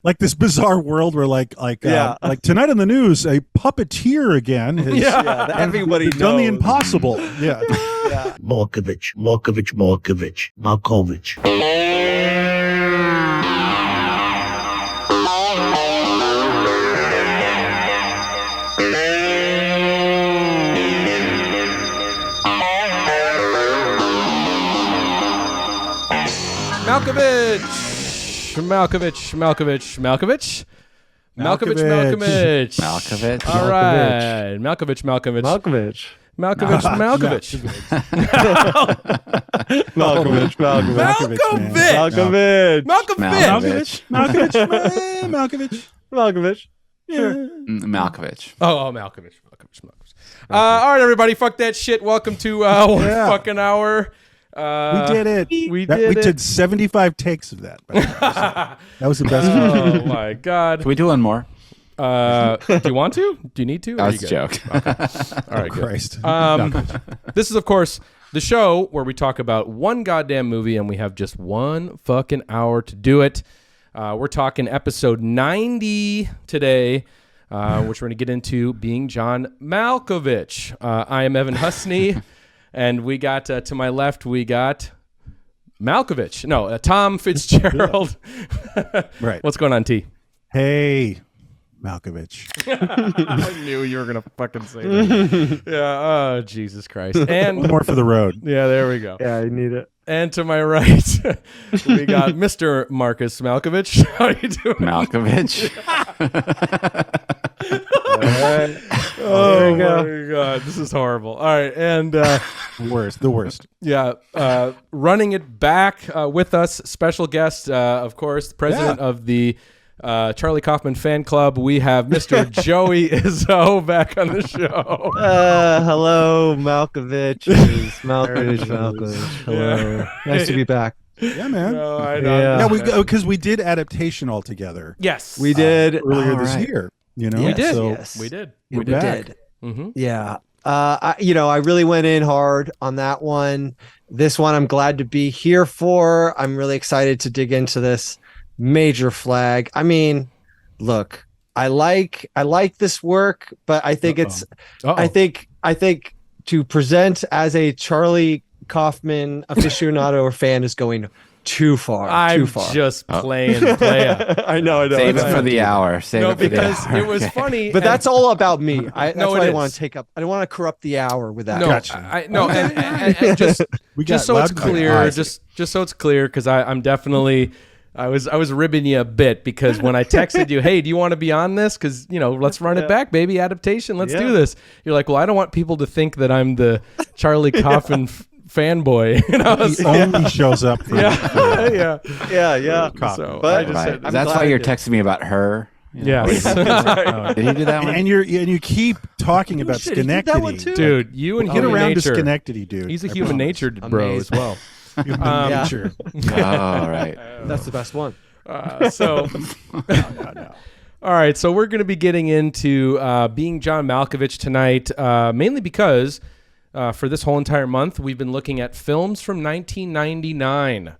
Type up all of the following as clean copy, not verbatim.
like this bizarre world where like tonight on the news, a puppeteer again has everybody done the knows. impossible. Yeah. Malkovich. Malkovich. All right. Malkovich. Malkovich. Oh, Malkovich. All right, everybody, fuck that shit. Welcome to one fucking hour. We did it. We did 75 takes of that. That was the best one. Oh my god. Can we do one more? Do you want to? Do you need to? That was a joke. Okay. All right, Christ. This is, of course, the show where we talk about one goddamn movie, and we have just one fucking hour to do it. We're talking episode 90 today, which we're going to get into Being John Malkovich. I am Evan Husney, and we got, to my left, we got Malkovich. No, Tom Fitzgerald. Right. What's going on, T? Hey, Malkovich. I knew you were going to fucking say that. Yeah, oh, Jesus Christ. And One more for the road. yeah, there we go. Yeah, you need it. And to my right, we got Mr. Marcus Malkovich. How you doing? Malkovich. Oh my God, this is horrible. All right, and The worst. yeah, running it back with us, special guest, of course, the president of the Charlie Kaufman fan club. We have Mr. Joey Izzo back on the show. Hello, Malkovich. Malkovich. Hello. Nice to be back. Yeah, man. No, I know. Yeah. Yeah, because we did adaptation all together Yes, We did. earlier this Alright. year. You know, We did. So Yes. we did. we're We did. back. Mm-hmm. Yeah. I really went in hard on that one. This one I'm glad to be here for. I'm really excited to dig into this major flag. I mean, look, I like this work, but I think Uh-oh. I think to present as a Charlie Kaufman aficionado or fan is going too far. I'm too far. just playing playa. I know. Save it for the hour. No, because it was funny. But that's all about me. That's No, why it I want is. to take up. I don't want to corrupt the hour with that. No, Gotcha. no, and just We just got so it's loud and clear, clear. just so it's clear, because I'm definitely. I was ribbing you a bit because when I texted you, hey, do you want to be on this? Because, let's run it back, baby. Adaptation. Let's do this. You're like, well, I don't want people to think that I'm the Charlie Kaufman fanboy. He only shows up for yeah. Yeah. So But I just said, I'm That's glad why I you're did. texting me about her. yes. Did he do that one? and you keep talking about shit, he did that one Schenectady. too? Dude, you and Get human around to nature. Schenectady, dude. He's a I human promise. natured bro as well. Human Yeah. nature. Oh, right. That's the best one. So, No. all right. So we're going to be getting into Being John Malkovich tonight, mainly because for this whole entire month, we've been looking at films from 1999.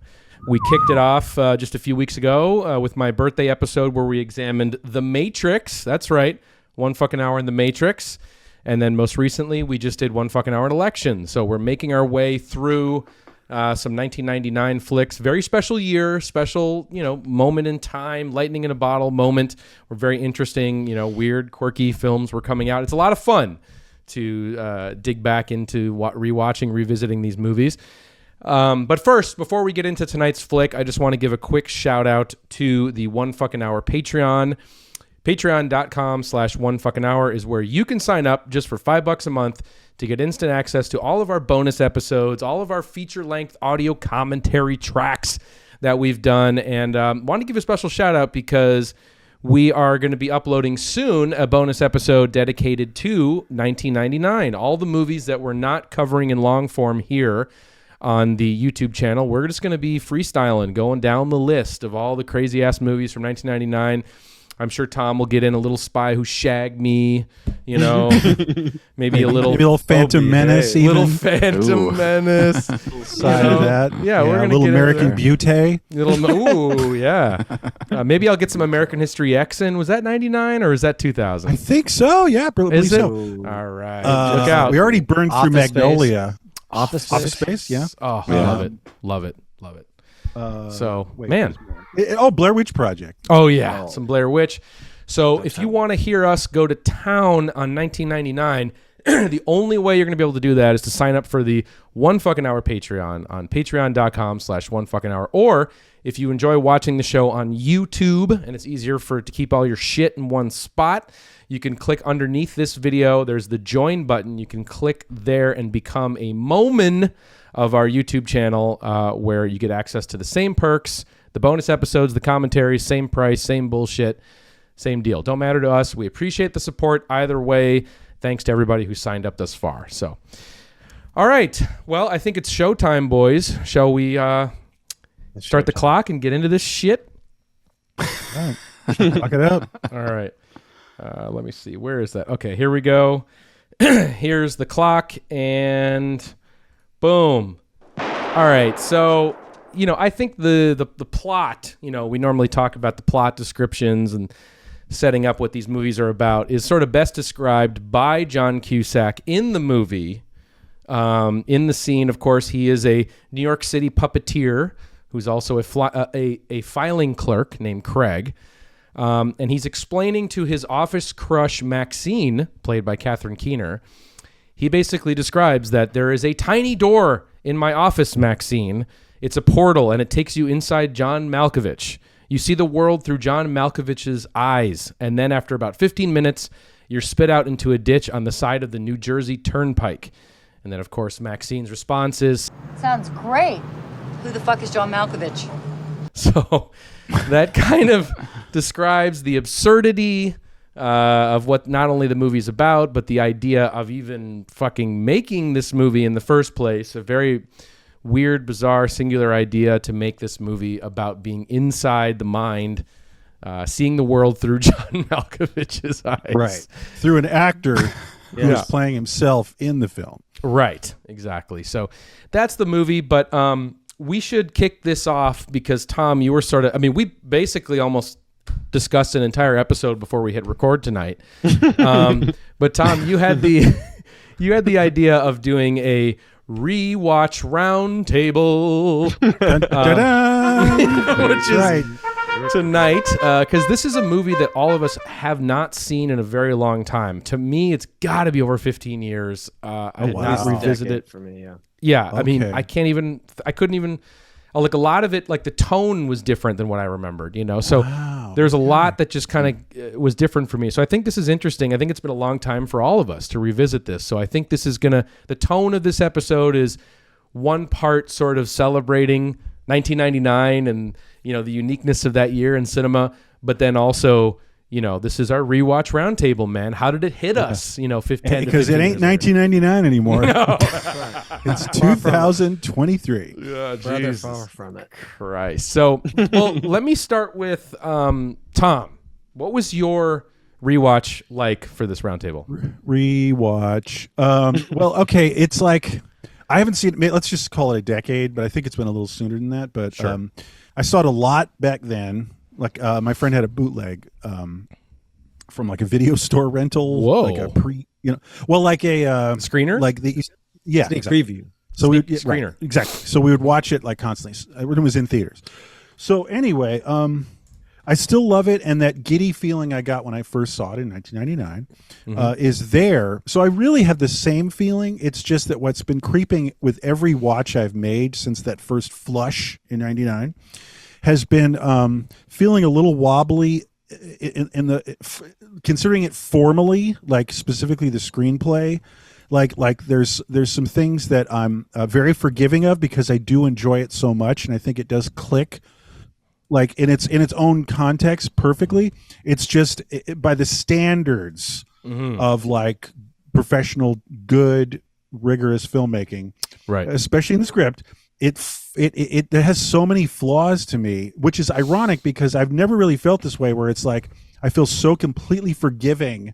We kicked it off just a few weeks ago with my birthday episode where we examined The Matrix. That's right. One fucking hour in The Matrix. And then most recently, we just did one fucking hour in Election. So we're making our way through some 1999 flicks. Very special year, special, moment in time, lightning in a bottle moment. We're very interesting, weird, quirky films were coming out. It's a lot of fun to dig back into rewatching, revisiting these movies. But first, before we get into tonight's flick, I just want to give a quick shout out to the One Fucking Hour Patreon. Patreon.com/onefuckinghour is where you can sign up just for $5 a month to get instant access to all of our bonus episodes, all of our feature-length audio commentary tracks that we've done. And want to give a special shout out because we are going to be uploading soon a bonus episode dedicated to 1999. All the movies that we're not covering in long form here on the YouTube channel. We're just going to be freestyling, going down the list of all the crazy-ass movies from 1999. I'm sure Tom will get in a little Spy Who Shagged Me, you know, maybe a little Phantom Menace, even. Little Phantom Menace. Side of that. Yeah, we're gonna little get American Beauty. Ooh, yeah. Maybe I'll get some American History X in. Was that 99 or is that 2000? I think so. Yeah, probably Is it? so. All right. Look out. We already burned through Office Magnolia. Office Space, yeah. Oh, Yeah. love it. Man. Blair Witch Project. Oh, yeah. Some Blair Witch. So if you want to hear us go to town on 1999, the only way you're going to be able to do that is to sign up for the One Fucking Hour Patreon on patreon.com/onefuckinghour. Or if you enjoy watching the show on YouTube and it's easier to keep all your shit in one spot, you can click underneath this video. There's the join button. You can click there and become a Moman of our YouTube channel where you get access to the same perks, the bonus episodes, the commentaries, same price, same bullshit, same deal. Don't matter to us. We appreciate the support either way. Thanks to everybody who signed up thus far. So, all right. Well, I think it's showtime, boys. Shall we start the clock and get into this shit? All right. Lock it up. All right. Let me see. Where is that? Okay, here we go. Here's the clock, and boom. All right. So, I think the plot, we normally talk about the plot descriptions and setting up what these movies are about, is sort of best described by John Cusack in the movie. In the scene, of course, he is a New York City puppeteer who's also a filing clerk named Craig. And he's explaining to his office crush, Maxine, played by Catherine Keener. He basically describes that there is a tiny door in my office, Maxine. It's a portal, and it takes you inside John Malkovich. You see the world through John Malkovich's eyes, and then after about 15 minutes, you're spit out into a ditch on the side of the New Jersey Turnpike. And then, of course, Maxine's response is, "Sounds great. Who the fuck is John Malkovich?" So that kind of describes the absurdity of what not only the movie's about, but the idea of even fucking making this movie in the first place. A very weird, bizarre, singular idea to make this movie about being inside the mind, seeing the world through John Malkovich's eyes. Right. Through an actor who is playing himself in the film. Right. Exactly. So that's the movie, but we should kick this off because, Tom, you were we basically almost discussed an entire episode before we hit record tonight. But Tom, you had the idea of doing a rewatch roundtable, which is right. tonight, because this is a movie that all of us have not seen in a very long time. To me, it's got to be over 15 years. I did not revisit it for me. Yeah. Yeah, Okay. I mean, I couldn't even, like a lot of it, like the tone was different than what I remembered, So there's a lot that just kind of was different for me. So I think this is interesting. I think it's been a long time for all of us to revisit this. So I think this is the tone of this episode is one part sort of celebrating 1999 and, the uniqueness of that year in cinema, but then also, this is our rewatch roundtable, man. How did it hit us? 15 because it ain't 1999 anymore. No. It's 2023. Yeah, Rather far from it. Christ. So, well, let me start with Tom. What was your rewatch like for this roundtable? Rewatch. Well, okay. It's like I haven't seen it. Let's just call it a decade, but I think it's been a little sooner than that. But Sure. I saw it a lot back then. Like my friend had a bootleg from like a video store rental. Whoa. Like a like a Screener? like the Sneak exactly. preview. So Screener. right, exactly. So we would watch it like constantly when it was in theaters. So anyway, I still love it, and that giddy feeling I got when I first saw it in 1999 is there. So I really have the same feeling. It's just that what's been creeping with every watch I've made since that first flush in '99 has been feeling a little wobbly in considering it formally, like specifically the screenplay. Like there's some things that I'm very forgiving of because I do enjoy it so much, and I think it does click like in its own context perfectly. It's just by the standards of like professional, good, rigorous filmmaking, Right. especially in the script. It has so many flaws to me, which is ironic because I've never really felt this way, where it's like I feel so completely forgiving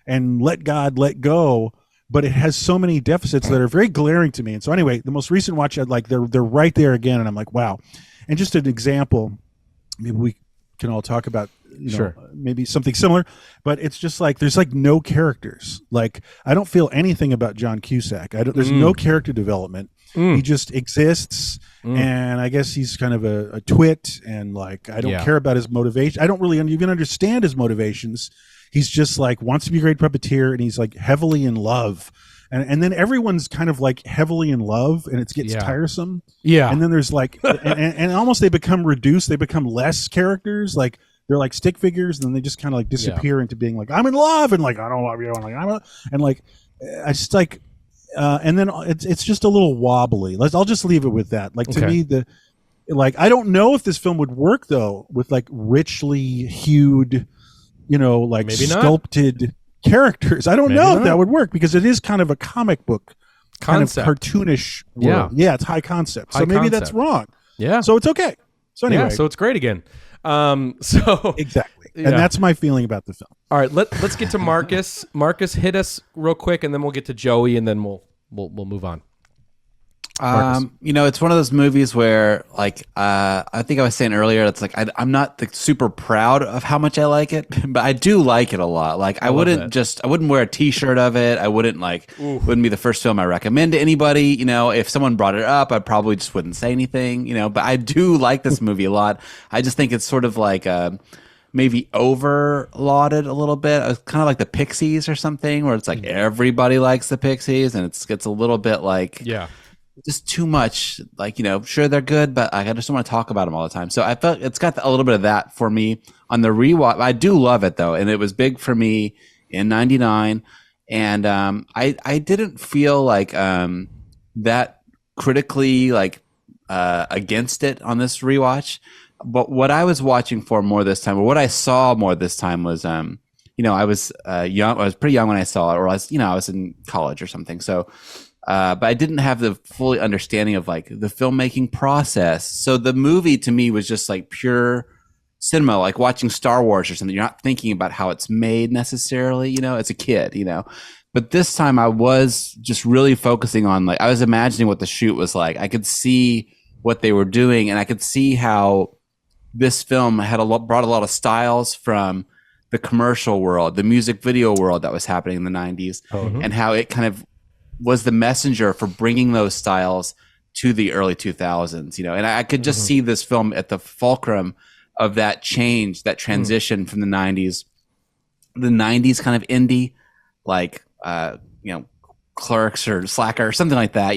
and let God let go, but it has so many deficits that are very glaring to me. And so anyway, the most recent watch, I'd like, they're right there again, and I'm like, wow. And just an example, maybe we can all talk about, Sure. maybe something similar, but it's just like there's like no characters. Like I don't feel anything about John Cusack. There's no character development. He just exists, and I guess he's kind of a twit, and like I don't care about his motivation. I don't really even understand his motivations. He's just like wants to be a great puppeteer, and he's like heavily in love. And then everyone's kind of like heavily in love, and it gets tiresome. Yeah. And then there's like, and almost they become reduced. They become less characters. Like they're like stick figures, and then they just kind of like disappear into being like, I'm in love, and like I don't love you, and like I just like, and then it's just a little wobbly. I'll just leave it with that. Like to me, I don't know if this film would work though with like richly hued, like maybe sculpted characters. I don't know if that would work because it is kind of a comic book concept, kind of cartoonish world. Yeah, it's high concept. So maybe that's wrong. Yeah. So it's okay. So anyway, so it's great again. So exactly. And that's my feeling about the film. All right, let's get to Marcus. Marcus, hit us real quick, and then we'll get to Joey, and then we'll move on. It's one of those movies where, like, I think I was saying earlier, it's like I'm not super proud of how much I like it, but I do like it a lot. Like, I wouldn't wear a T-shirt of it. I wouldn't wouldn't be the first film I recommend to anybody. If someone brought it up, I probably just wouldn't say anything. But I do like this movie a lot. I just think it's sort of like maybe over lauded a little bit. It's kind of like the Pixies or something, where it's like everybody likes the Pixies, and it gets a little bit like just too much. Like, sure, they're good, but I just don't want to talk about them all the time. So I felt it's got a little bit of that for me on the rewatch. I do love it though, and it was big for me in '99, and I didn't feel like that critically against it on this rewatch. But what I was watching for more this time, or what I saw more this time, was I was young. I was pretty young when I saw it, or I was in college or something. So. But I didn't have the fully understanding of like the filmmaking process. So the movie to me was just like pure cinema, like watching Star Wars or something. You're not thinking about how it's made necessarily, as a kid, But this time I was just really focusing on, like, I was imagining what the shoot was like. I could see what they were doing, and I could see how this film had brought a lot of styles from the commercial world, the music video world that was happening in the 90s, and how it kind of was the messenger for bringing those styles to the early 2000s, and I could just see this film at the fulcrum of that change, that transition from the 90s kind of indie, like, Clerks or Slacker or something like that,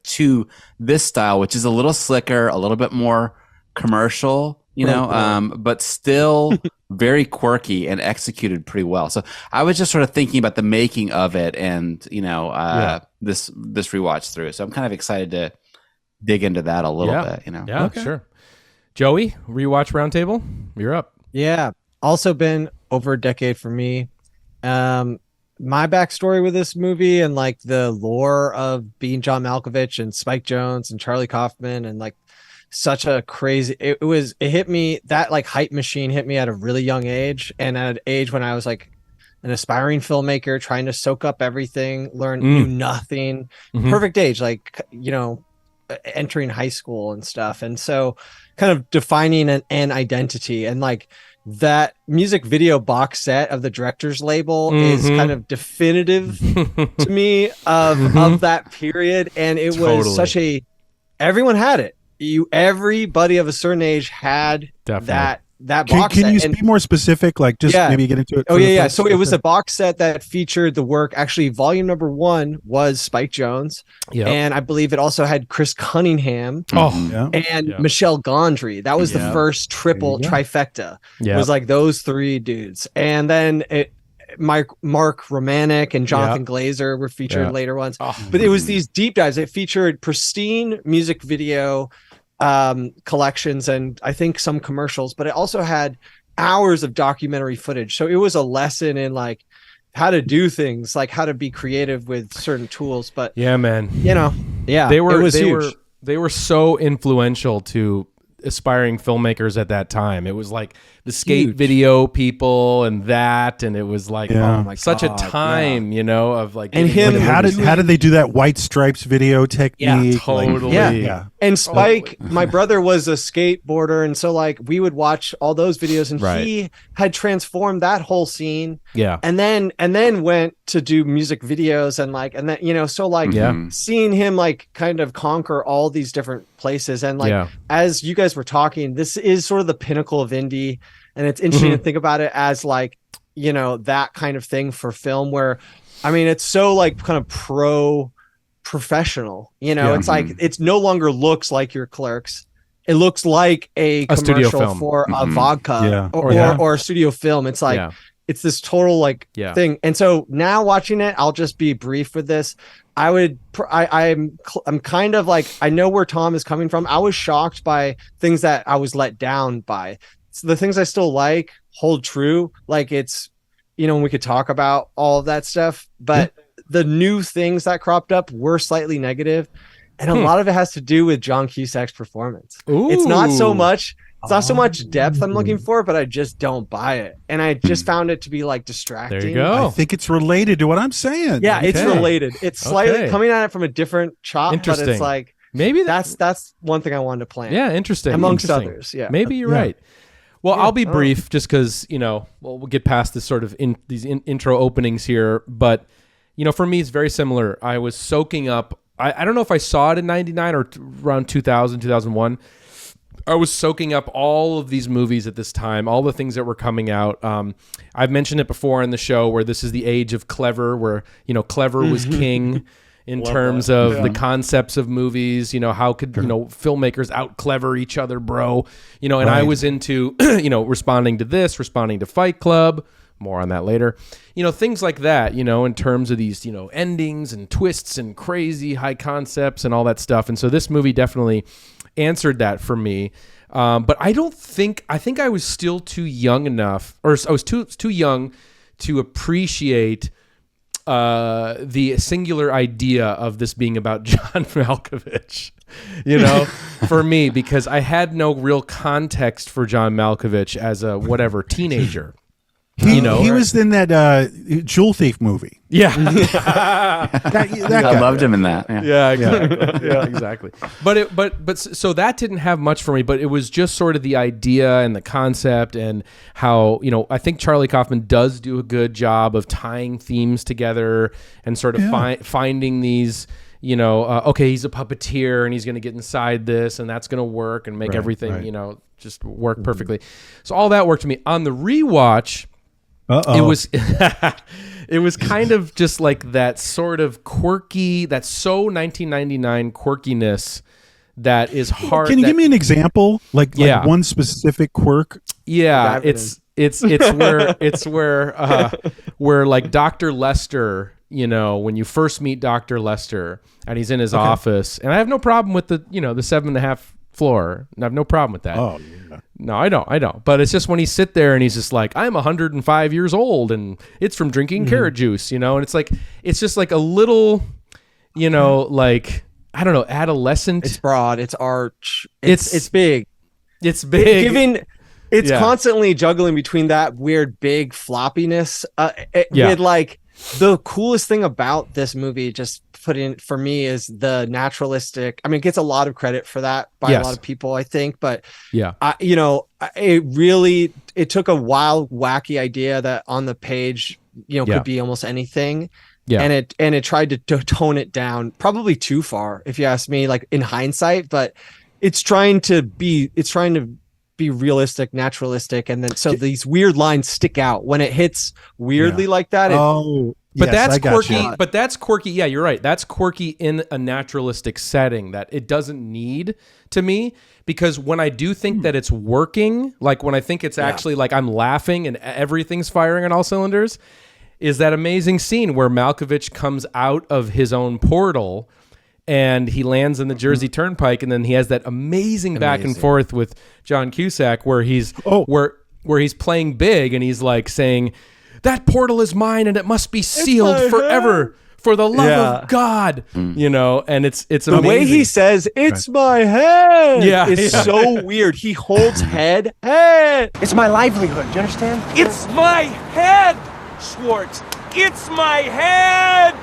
to this style, which is a little slicker, a little bit more commercial, but still very quirky and executed pretty well. So I was just sort of thinking about the making of it, and this rewatch through. So I'm kind of excited to dig into that a little bit. Yeah, sure. Joey, rewatch roundtable, you're up. Yeah, also been over a decade for me. My backstory with this movie and like the lore of Being John Malkovich and Spike Jonze and Charlie Kaufman, and like such a crazy, it hit me, that like hype machine hit me at a really young age, and at an age when I was like an aspiring filmmaker trying to soak up everything, knew nothing. Perfect age, like, entering high school and stuff. And so kind of defining an identity, and like that music video box set of the director's label is kind of definitive to me of that period. And it was such everyone had it. Everybody of a certain age had that box set. Can you be more specific? Like, just maybe get into it. Oh yeah. So it was a box set that featured the work. Actually, volume number 1 was Spike Jonze, and I believe it also had Chris Cunningham and Michelle Gondry. That was the first triple trifecta. It was like those 3 dudes, and then Mark Romanek and Jonathan Glazer were featured later ones. But it was these deep dives. It featured pristine music video collections, and I think some commercials, but it also had hours of documentary footage. So it was a lesson in like how to do things, like how to be creative with certain tools. But yeah, man, they were so influential to aspiring filmmakers at that time. It was like the skate Huge. video people and that, and it was like Yeah. Oh my such a God, time, of like And getting him- into Like, movies. how did they do that white stripes video technique? totally. Yeah. And Spike, my brother was a skateboarder, and so like we would watch all those videos, and Right. he had transformed that whole scene, Yeah. and then went to do music videos, and then so like Yeah. seeing him like kind of conquer all these different places, and like Yeah. as you guys were talking, this is sort of the pinnacle of indie, and it's interesting to think about it as like that kind of thing for film, where I mean it's so like kind of professional, it's like it's no longer looks like your Clerks. It looks like a studio commercial film. for a vodka Yeah. or a studio film. It's like Yeah. it's this total like Yeah. thing. And so now watching it, I'll just be brief with this. I'm kind of like, I know where Tom is coming from. I was shocked by things that I was let down by. So the things I still like hold true. Like it's, we could talk about all of that stuff, but the new things that cropped up were slightly negative. And a lot of it has to do with John Cusack's performance. It's not so Ooh. much, it's not so much depth I'm looking for, but I just don't buy it. And I just found it to be like distracting. There you go. I think it's related to what I'm saying. Yeah, it's Okay. related. It's slightly Okay. coming at it from a different chop, but Interesting. it's like Maybe that's one thing I wanted to plant. Yeah, interesting. Amongst Interesting. others. Yeah. Maybe you're Yeah. right. Well, I'll be I don't brief just because, we'll get past this sort of these intro openings here. But, for me, it's very similar. I was soaking up. I don't know if I saw it in 99 or around 2000, 2001. I was soaking up all of these movies at this time, all the things that were coming out. I've mentioned it before in the show where this is the age of clever, where, clever was king. In terms of the concepts of movies, how could, filmmakers out clever each other, bro, and I was into, responding to this, responding to Fight Club, more on that later, things like that, in terms of these, endings and twists and crazy high concepts and all that stuff. And so this movie definitely answered that for me. But I think I was still too young enough, or I was too young to appreciate the singular idea of this being about John Malkovich, for me, because I had no real context for John Malkovich as a teenager. He was in that Jewel Thief movie. Yeah. That I guy. loved him in that. Yeah. Yeah, exactly. Yeah, exactly. But so that didn't have much for me, but it was just sort of the idea and the concept and how, I think Charlie Kaufman does do a good job of tying themes together and sort of finding these, okay, he's a puppeteer and he's going to get inside this and that's going to work and make everything, just work perfectly. So all that worked to me. On the rewatch, it was it was kind of just like that sort of quirky, that so 1999 quirkiness that is hard. Can you give me an example? Like one specific quirk? Yeah, it's where like Dr. Lester, when you first meet Dr. Lester and he's in his office, and I have no problem with the 7.5 floor. I have no problem with that. Oh, yeah. No, I don't. But it's just when he's sit there and he's just like, I'm 105 years old and it's from drinking carrot juice, and it's like, it's just like a little, like, I don't know, adolescent. It's broad, it's arch, it's big. It's big. It's constantly juggling between that weird big floppiness. With like the coolest thing about this movie, just put in for me, is the naturalistic. I mean, it gets a lot of credit for that by a lot of people, I think. But it took a wild, wacky idea that on the page, could be almost anything. Yeah. And it tried to tone it down, probably too far, if you ask me, like in hindsight, but it's trying to be realistic, naturalistic, and then so these weird lines stick out when it hits weirdly like that. But that's quirky. But that's quirky. Yeah, you're right. That's quirky in a naturalistic setting that it doesn't need to me, because when I do think that it's working, like when I think it's actually like I'm laughing and everything's firing on all cylinders, is that amazing scene where Malkovich comes out of his own portal and he lands in the Jersey Turnpike, and then he has that amazing back and forth with John Cusack where he's where he's playing big and he's like saying, that portal is mine and it must be sealed forever for the love Yeah. of God, you know, and it's The amazing. way he says, "It's my head," is Yeah. so weird. He holds head. It's my livelihood. Do you understand? It's my head, Schwartz. It's my head.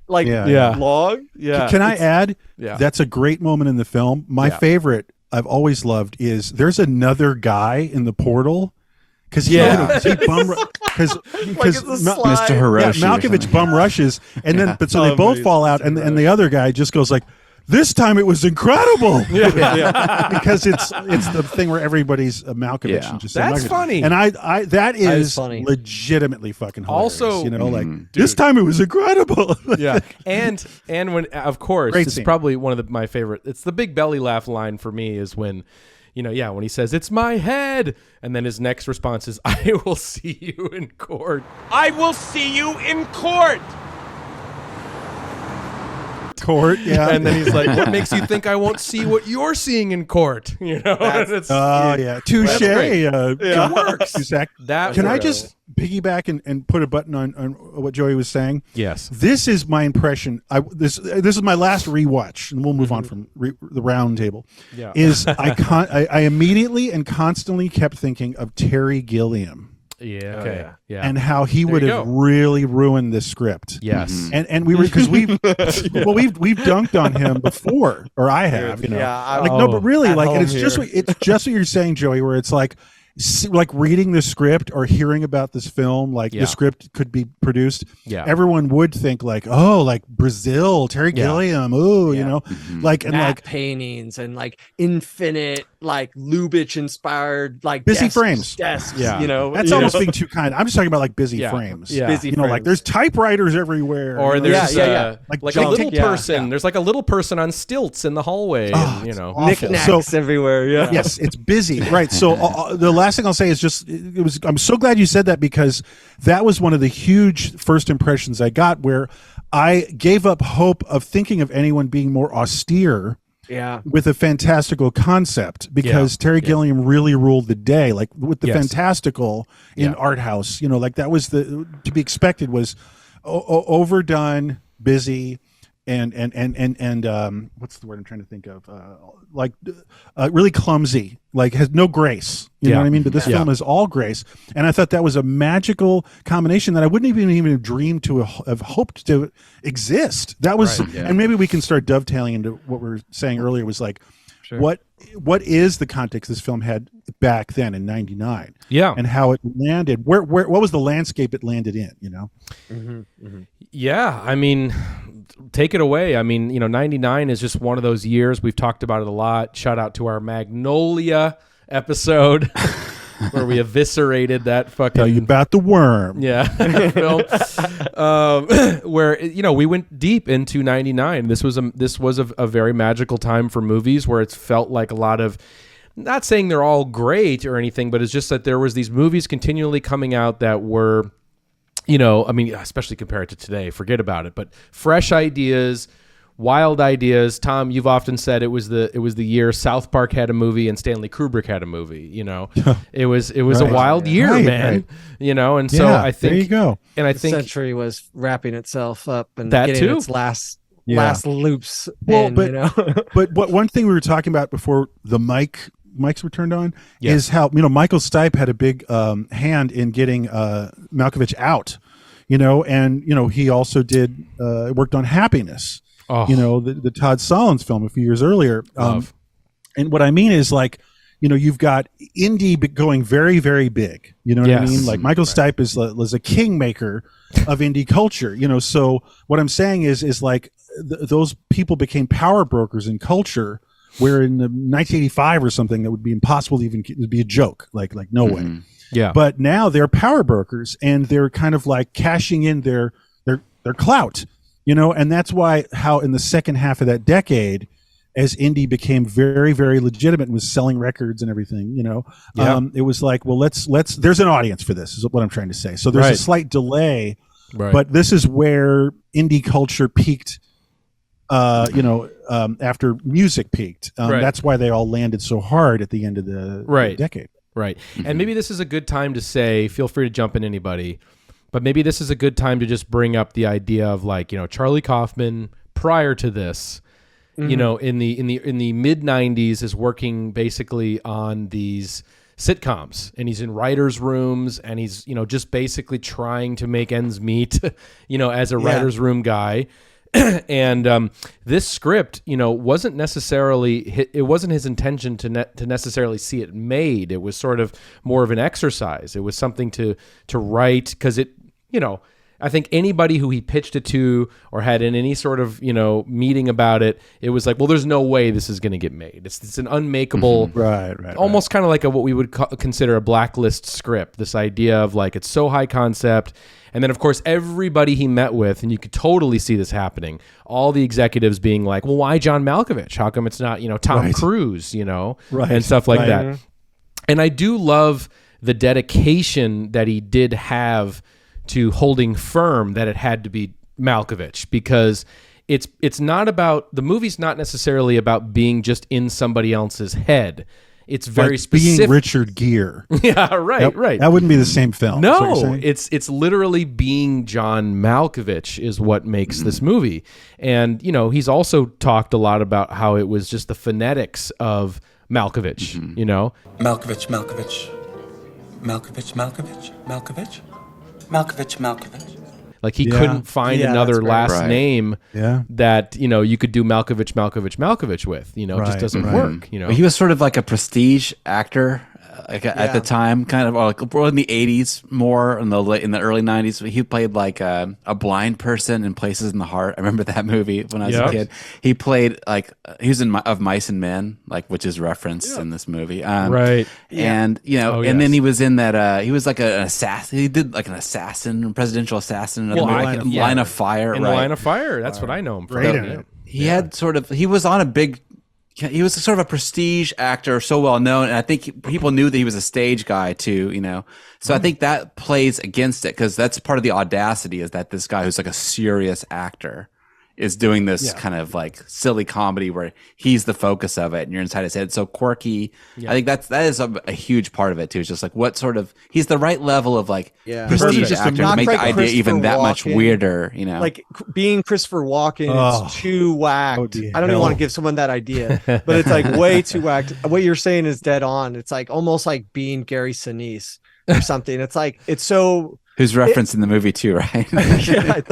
Like Yeah. long. Yeah. Can I add? Yeah. That's a great moment in the film. My favorite I've always loved is there's another guy in the portal because Yeah. because it's a slide. Mr. Hiroshi. Yeah, or Malkovich something. bum rushes, and then but so they both fall out, and the other guy just goes like, "This time it was incredible." Because it's the thing where everybody's Malkovich. Yeah. And just saying That's Malkovich. funny. and I that is funny. legitimately fucking hilarious. Also- you know, like this time it was incredible. Yeah, and when of course Great it's scene. probably one of my favorite. It's the big belly laugh line for me is when, when he says it's my head, and then his next response is I will see you in court. I will see you in court. Court, yeah. And then he's like, what makes you think I won't see what you're seeing in court? You know, and it's, Oh yeah, touche. great. It works. That Can I works. just piggyback and put a button on what Joey was saying? Yes. This is my impression. This is my last rewatch, and we'll move on from the round table. Yeah. Is I immediately and constantly kept thinking of Terry Gilliam Yeah. Okay. Yeah. and how he There would you have go. really ruined this script. Yes. And we were because we've dunked on him before, or I have, Yeah, like no, but really, at like, and home it's just here. what you're saying, Joey, where it's like reading the script or hearing about this film, like Yeah. the script could be produced. Yeah. Everyone would think like, oh, like Brazil, Terry Gilliam, oh, you know, like and Matte like paintings and like infinite, like Lubitsch inspired, like busy desks, frames. Desks, Yeah. you know, That's you almost know? being too kind. I'm just talking about like busy Yeah. frames. Yeah. Busy You know, like frames. there's typewriters everywhere. Or you know? there's Yeah. Like like a junk- little yeah, person. There's like a little person on stilts in the hallway. Oh, and, it's know. awful. knickknacks everywhere. Yeah. Yes, it's busy, right? So the last thing I'll say is just it was. I'm so glad you said that because that was one of the huge first impressions I got, where I gave up hope of thinking of anyone being more austere Yeah. with a fantastical concept because Terry Gilliam really ruled the day, like with the Yes. fantastical in art house. You know, like that was the to be expected was overdone, busy. And what's the word I'm trying to think of? Really clumsy, like has no grace. You know what I mean? But this film is all grace, and I thought that was a magical combination that I wouldn't even have dreamed to have hoped to exist. That was, and maybe we can start dovetailing into what we were saying earlier. Was like, what is the context this film had back then in '99? Yeah. and how it landed. Where what was the landscape it landed in? You know. Yeah, I mean, take it away. I mean, 99 is just one of those years. We've talked about it a lot. Shout out to our Magnolia episode where we eviscerated that fucking Tell you about the worm. yeah film. Where we went deep into 99. This was a very magical time for movies where it's felt like a lot of. Not saying they're all great or anything, but it's just that there was these movies continually coming out that were. Especially compared to today, forget about it. But fresh ideas, wild ideas. Tom, you've often said it was the year South Park had a movie and Stanley Kubrick had a movie. It was a wild year, Right, man. right. And so Yeah, I think there you go. And I The think century was wrapping itself up and That getting too. its last Yeah. loops. Well, in, but but one thing we were talking about before the mics were turned on is how Michael Stipe had a big hand in getting Malkovich out, and he also did worked on Happiness, the Todd Solondz film a few years earlier. And what I mean is like, you've got indie going very, very big. You know what I Yes. mean? Like Michael Stipe was a kingmaker of indie culture. So what I'm saying is like those people became power brokers in culture. Where in 1985 or something, that would be impossible to even it'd be a joke, like no way. yeah, But now they're power brokers and they're kind of like cashing in their clout, and that's why how in the second half of that decade, as indie became very, very legitimate and was selling records and everything, it was like, well, let's there's an audience for this is what I'm trying to say. So there's Right. a slight delay, right. but this is where indie culture peaked. After music peaked, Right. that's why they all landed so hard at the end of the Right. decade. Right. And maybe this is a good time to say, feel free to jump in, anybody. But maybe this is a good time to just bring up the idea of like, Charlie Kaufman prior to this, in the mid 90s is working basically on these sitcoms, and he's in writers' rooms, and he's, just basically trying to make ends meet, as a writers' room guy. And this script, wasn't necessarily, it wasn't his intention to necessarily see it made. It was sort of more of an exercise. It was something to write, because it, I think anybody who he pitched it to or had in any sort of, meeting about it, it was like, well, there's no way this is going to get made. It's an unmakeable, right, almost kind of like what we would consider a blacklist script. This idea of like, it's so high concept. And then, of course, everybody he met with, and you could totally see this happening, all the executives being like, well, why John Malkovich? How come it's not, Tom Cruise, and stuff like that. And I do love the dedication that he did have to holding firm that it had to be Malkovich, because it's not about, the movie's not necessarily about being just in somebody else's head. It's very like specific. Being Richard Gere. Yeah, right, right. That wouldn't be the same film. No, it's literally being John Malkovich is what makes this movie. And, he's also talked a lot about how it was just the phonetics of Malkovich, Malkovich, Malkovich. Malkovich, Malkovich, Malkovich. Malkovich, Malkovich. Like he couldn't find another last name that, you could do Malkovich with, it just doesn't work, Well, he was sort of like a prestige actor at the time, kind of like in the 80s, more in the early 90s. He played like a blind person in Places in the Heart. I remember that movie when I was a kid. He played like, he was in Of Mice and Men, like, which is referenced in this movie. Right. And, and then he was in that, he was like an assassin. He did like an assassin, a presidential assassin in Line of Fire. In Line of Fire. That's what I know him from. He had sort of, he was sort of a prestige actor, so well known, and I think people knew that he was a stage guy too, So I think that plays against it, because that's part of the audacity, is that this guy who's like a serious actor is doing this kind of like silly comedy where he's the focus of it and you're inside his head. So quirky. Yeah. I think that is a huge part of it too. It's just like what sort of, he's the right level of like prestige actor to make the idea even that much weirder, Like being Christopher Walken is too whacked. I don't even want to give someone that idea, but it's like way too whacked. What you're saying is dead on. It's like almost like being Gary Sinise or something. It's like, it's so... Who's referenced in the movie too, right?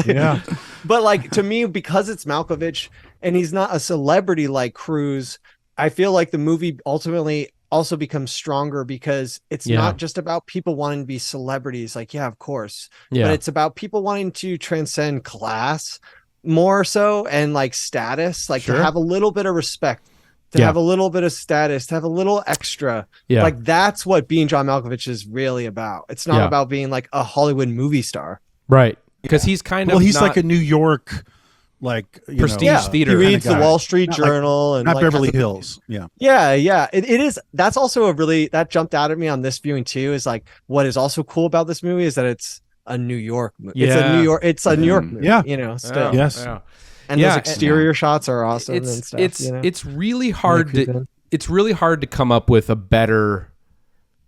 Yeah. But like, to me, because it's Malkovich and he's not a celebrity like Cruise, I feel like the movie ultimately also becomes stronger because it's not just about people wanting to be celebrities. Like, of course, but it's about people wanting to transcend class more so, and like status, like to have a little bit of respect, to have a little bit of status, to have a little extra. Like that's what Being John Malkovich is really about. It's not about being like a Hollywood movie star. Right. Because he's kind of he's like a New York, like prestige theater. He reads the Wall Street Journal and not like Beverly Hills. Yeah. It is. That's also that jumped out at me on this viewing too, is like, what is also cool about this movie is that it's a New York movie. It's a New York movie. Yeah. Still. Yes. And those exterior shots are awesome. It's really hard to come up with a better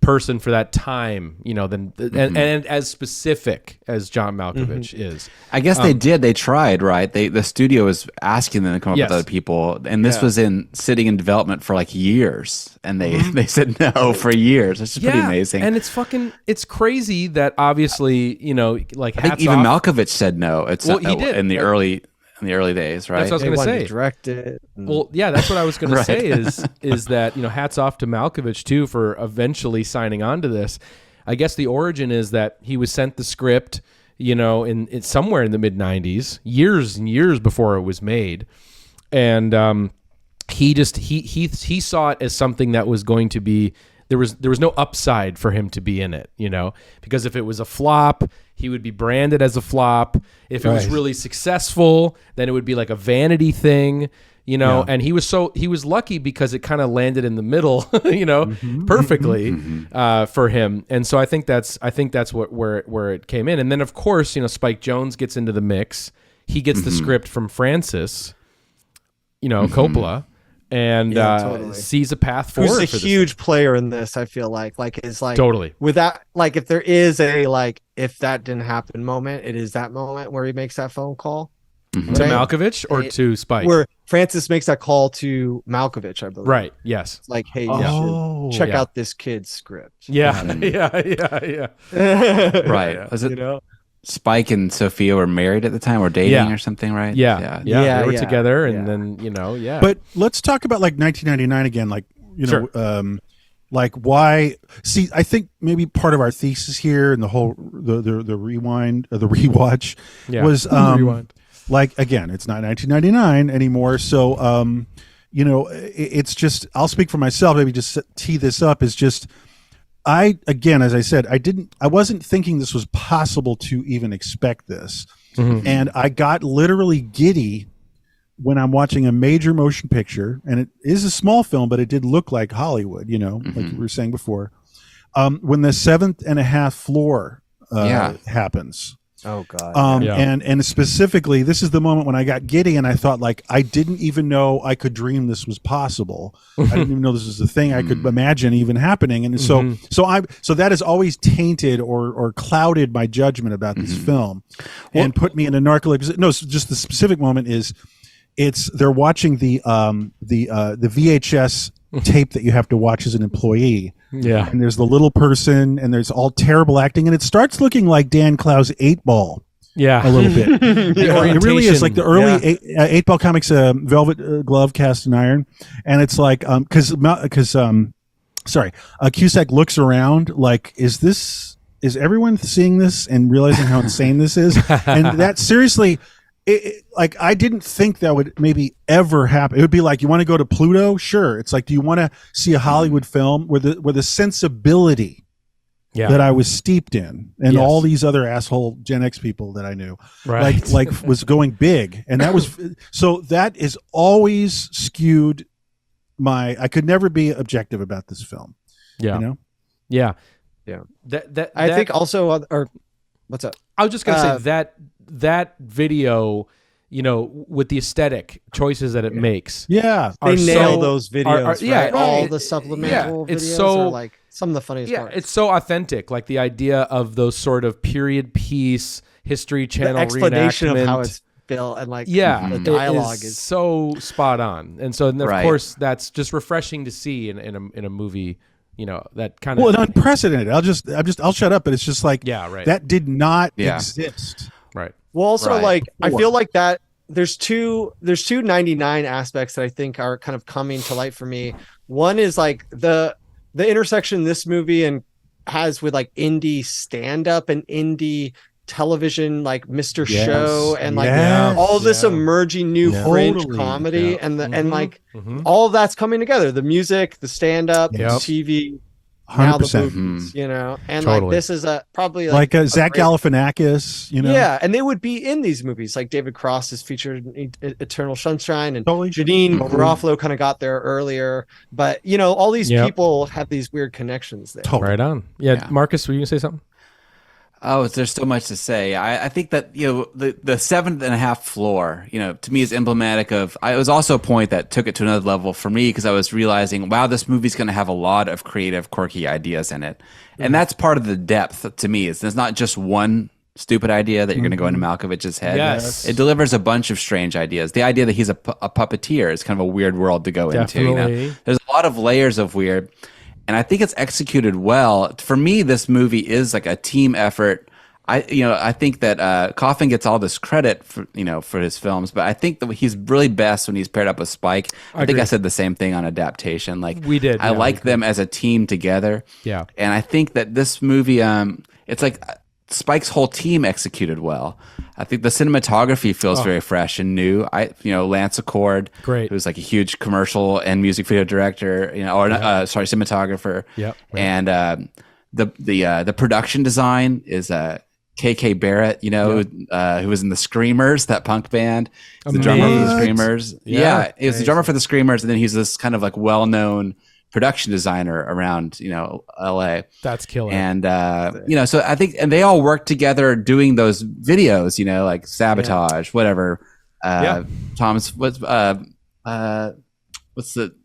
person for that time, than and as specific as John Malkovich is. I guess they tried, right? The studio was asking them to come up with other people, and this was sitting in development for like years, and they said no for years. It's just pretty amazing. And it's crazy that obviously, like, I think even Malkovich said no. He did in the early days, right? That's what I was going to say. Direct it. Well, yeah, that's what I was going to say is that, hats off to Malkovich too for eventually signing on to this. I guess the origin is that he was sent the script, in somewhere in the mid 90s, years and years before it was made. And he saw it as something that was going to be, there was no upside for him to be in it, because if it was a flop, he would be branded as a flop. If it was really successful, then it would be like a vanity thing, and he was lucky because it kind of landed in the middle, perfectly for him. And so I think that's where it came in. And then of course, Spike Jonze gets into the mix. He gets the script from Francis, Coppola. and totally. sees a path forward. Who's a huge player in this? I feel like is like totally with that. Like if there is a like if that didn't happen moment, it is that moment where he makes that phone call to Malkovich or to Spike, where Francis makes that call to Malkovich, I believe. Right. Yes. It's like, hey, you should check out this kid's script. Yeah. Yeah. Right. Was it? You know? Spike and Sophia were married at the time, or dating or something, right? Yeah. They were together, and then But let's talk about like 1999 again, like like why? See, I think maybe part of our thesis here and the whole the rewind, the rewatch was rewind. Like again, it's not 1999 anymore, so it's just I'll speak for myself. Maybe just tee this up is just. As I said, I wasn't thinking this was possible to even expect this. And I got literally giddy when I'm watching a major motion picture, and it is a small film, but it did look like Hollywood, like you were saying before. When the 7.5 floor happens. Oh God. And specifically, this is the moment when I got giddy and I thought, like, I didn't even know I could dream this was possible. I didn't even know this was a thing I could imagine even happening. And so that has always tainted or clouded my judgment about this film and put me in a narcolepsy. No, just the specific moment is they're watching the VHS tape that you have to watch as an employee. Yeah. And there's the little person and there's all terrible acting and it starts looking like Dan Clow's 8-Ball. Yeah. A little bit. It really is like the early 8-Ball comics, Velvet Glove, Cast in Iron. And it's like, because Cusack looks around like, is everyone seeing this and realizing how insane this is? And that seriously, like I didn't think that would maybe ever happen. It would be like, you want to go to Pluto? Sure. It's like, do you want to see a Hollywood film where the sensibility that I was steeped in and all these other asshole Gen X people that I knew, like was going big, and that was so that is always skewed I could never be objective about this film. Yeah. That I think also or what's up? I was just gonna say that video, with the aesthetic choices that it makes. Yeah. They nail those videos. Right? All the supplemental it's videos so, are like some of the funniest parts. It's so authentic. Like the idea of those sort of period piece History Channel the explanation reenactment. of how it's built and like the dialogue is so spot on. And so of course that's just refreshing to see in a movie. That kind of unprecedented. I'll shut up. But it's just like that did not exist. Right. Well, also like I feel like that there's two 99 aspects that I think are kind of coming to light for me. One is like the intersection this movie and has with like indie stand up and indie television, like Mr. Show and like all this emerging new fringe comedy and all of that's coming together. The music, the stand up, the TV. 100%. Now the movies, and like this is probably like Zach Galifianakis, yeah, and they would be in these movies. Like David Cross is featured in Eternal Sunshine, and Janine Garofalo kind of got there earlier. But all these people have these weird connections there. Right on. Yeah, Marcus, were you gonna say something? Oh, there's so much to say. I think that the 7.5 floor, to me is emblematic of. It was also a point that took it to another level for me because I was realizing, wow, this movie's going to have a lot of creative, quirky ideas in it, and that's part of the depth to me. There's not just one stupid idea that you're going to go into Malkovich's head. Yes. It delivers a bunch of strange ideas. The idea that he's a puppeteer is kind of a weird world to go into. There's a lot of layers of weird. And I think it's executed well. For me, this movie is like a team effort. I think that Coffin gets all this credit for his films, but I think that he's really best when he's paired up with Spike. I think I said the same thing on Adaptation. Like we did. I like them as a team together. Yeah. And I think that this movie, it's like Spike's whole team executed well. I think the cinematography feels very fresh and new. Lance Accord, great, who's like a huge commercial and music video director, cinematographer. Yep. Right. And the production design is KK Barrett, who was in the Screamers, that punk band. The drummer for the Screamers. Yeah, he was the drummer for the Screamers, and then he's this kind of like well-known production designer around LA. That's killer. And so I think, and they all work together doing those videos, like Sabotage, whatever. Tom's what's the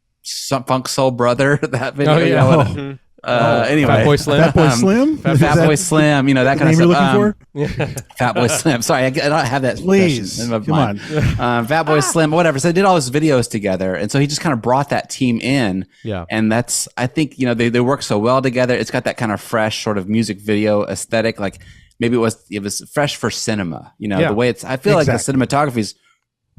Funk Soul Brother that video? Oh, yeah. You know, anyway, Fat Boy Slim. Fat Boy Slim. Fat Boy Slim, you know, that kind of name stuff. you're looking for? Fat Boy Slim. Sorry, I don't have that. Please, in my come mind. Fat Boy Slim, whatever. So they did all those videos together, and so he just kind of brought that team in. Yeah, and that's, I think, you know, they work so well together. It's got that kind of fresh sort of music video aesthetic. Like maybe it was fresh for cinema. You know, the way it's. I feel like the cinematography is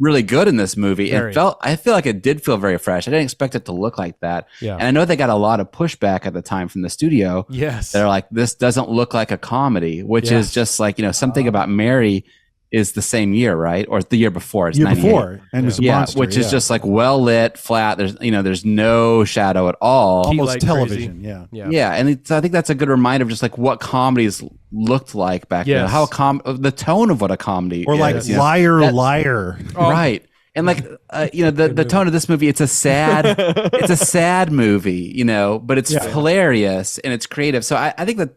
really good in this movie. I feel like it did feel very fresh. I didn't expect it to look like that. Yeah. And I know they got a lot of pushback at the time from the studio. Yes. They're like, this doesn't look like a comedy, which is just like, you know, Something About Mary is the same year, right? Or the year before. It's year 98. before, and it's a monster, which is just like well lit, flat. There's no shadow at all. Almost television. Yeah. And I think that's a good reminder of just like what comedies looked like back then. How the tone of what a comedy or like is, you know? liar. Right. And like you know, the tone of this movie, it's a sad movie, you know, but it's hilarious and it's creative. So I think that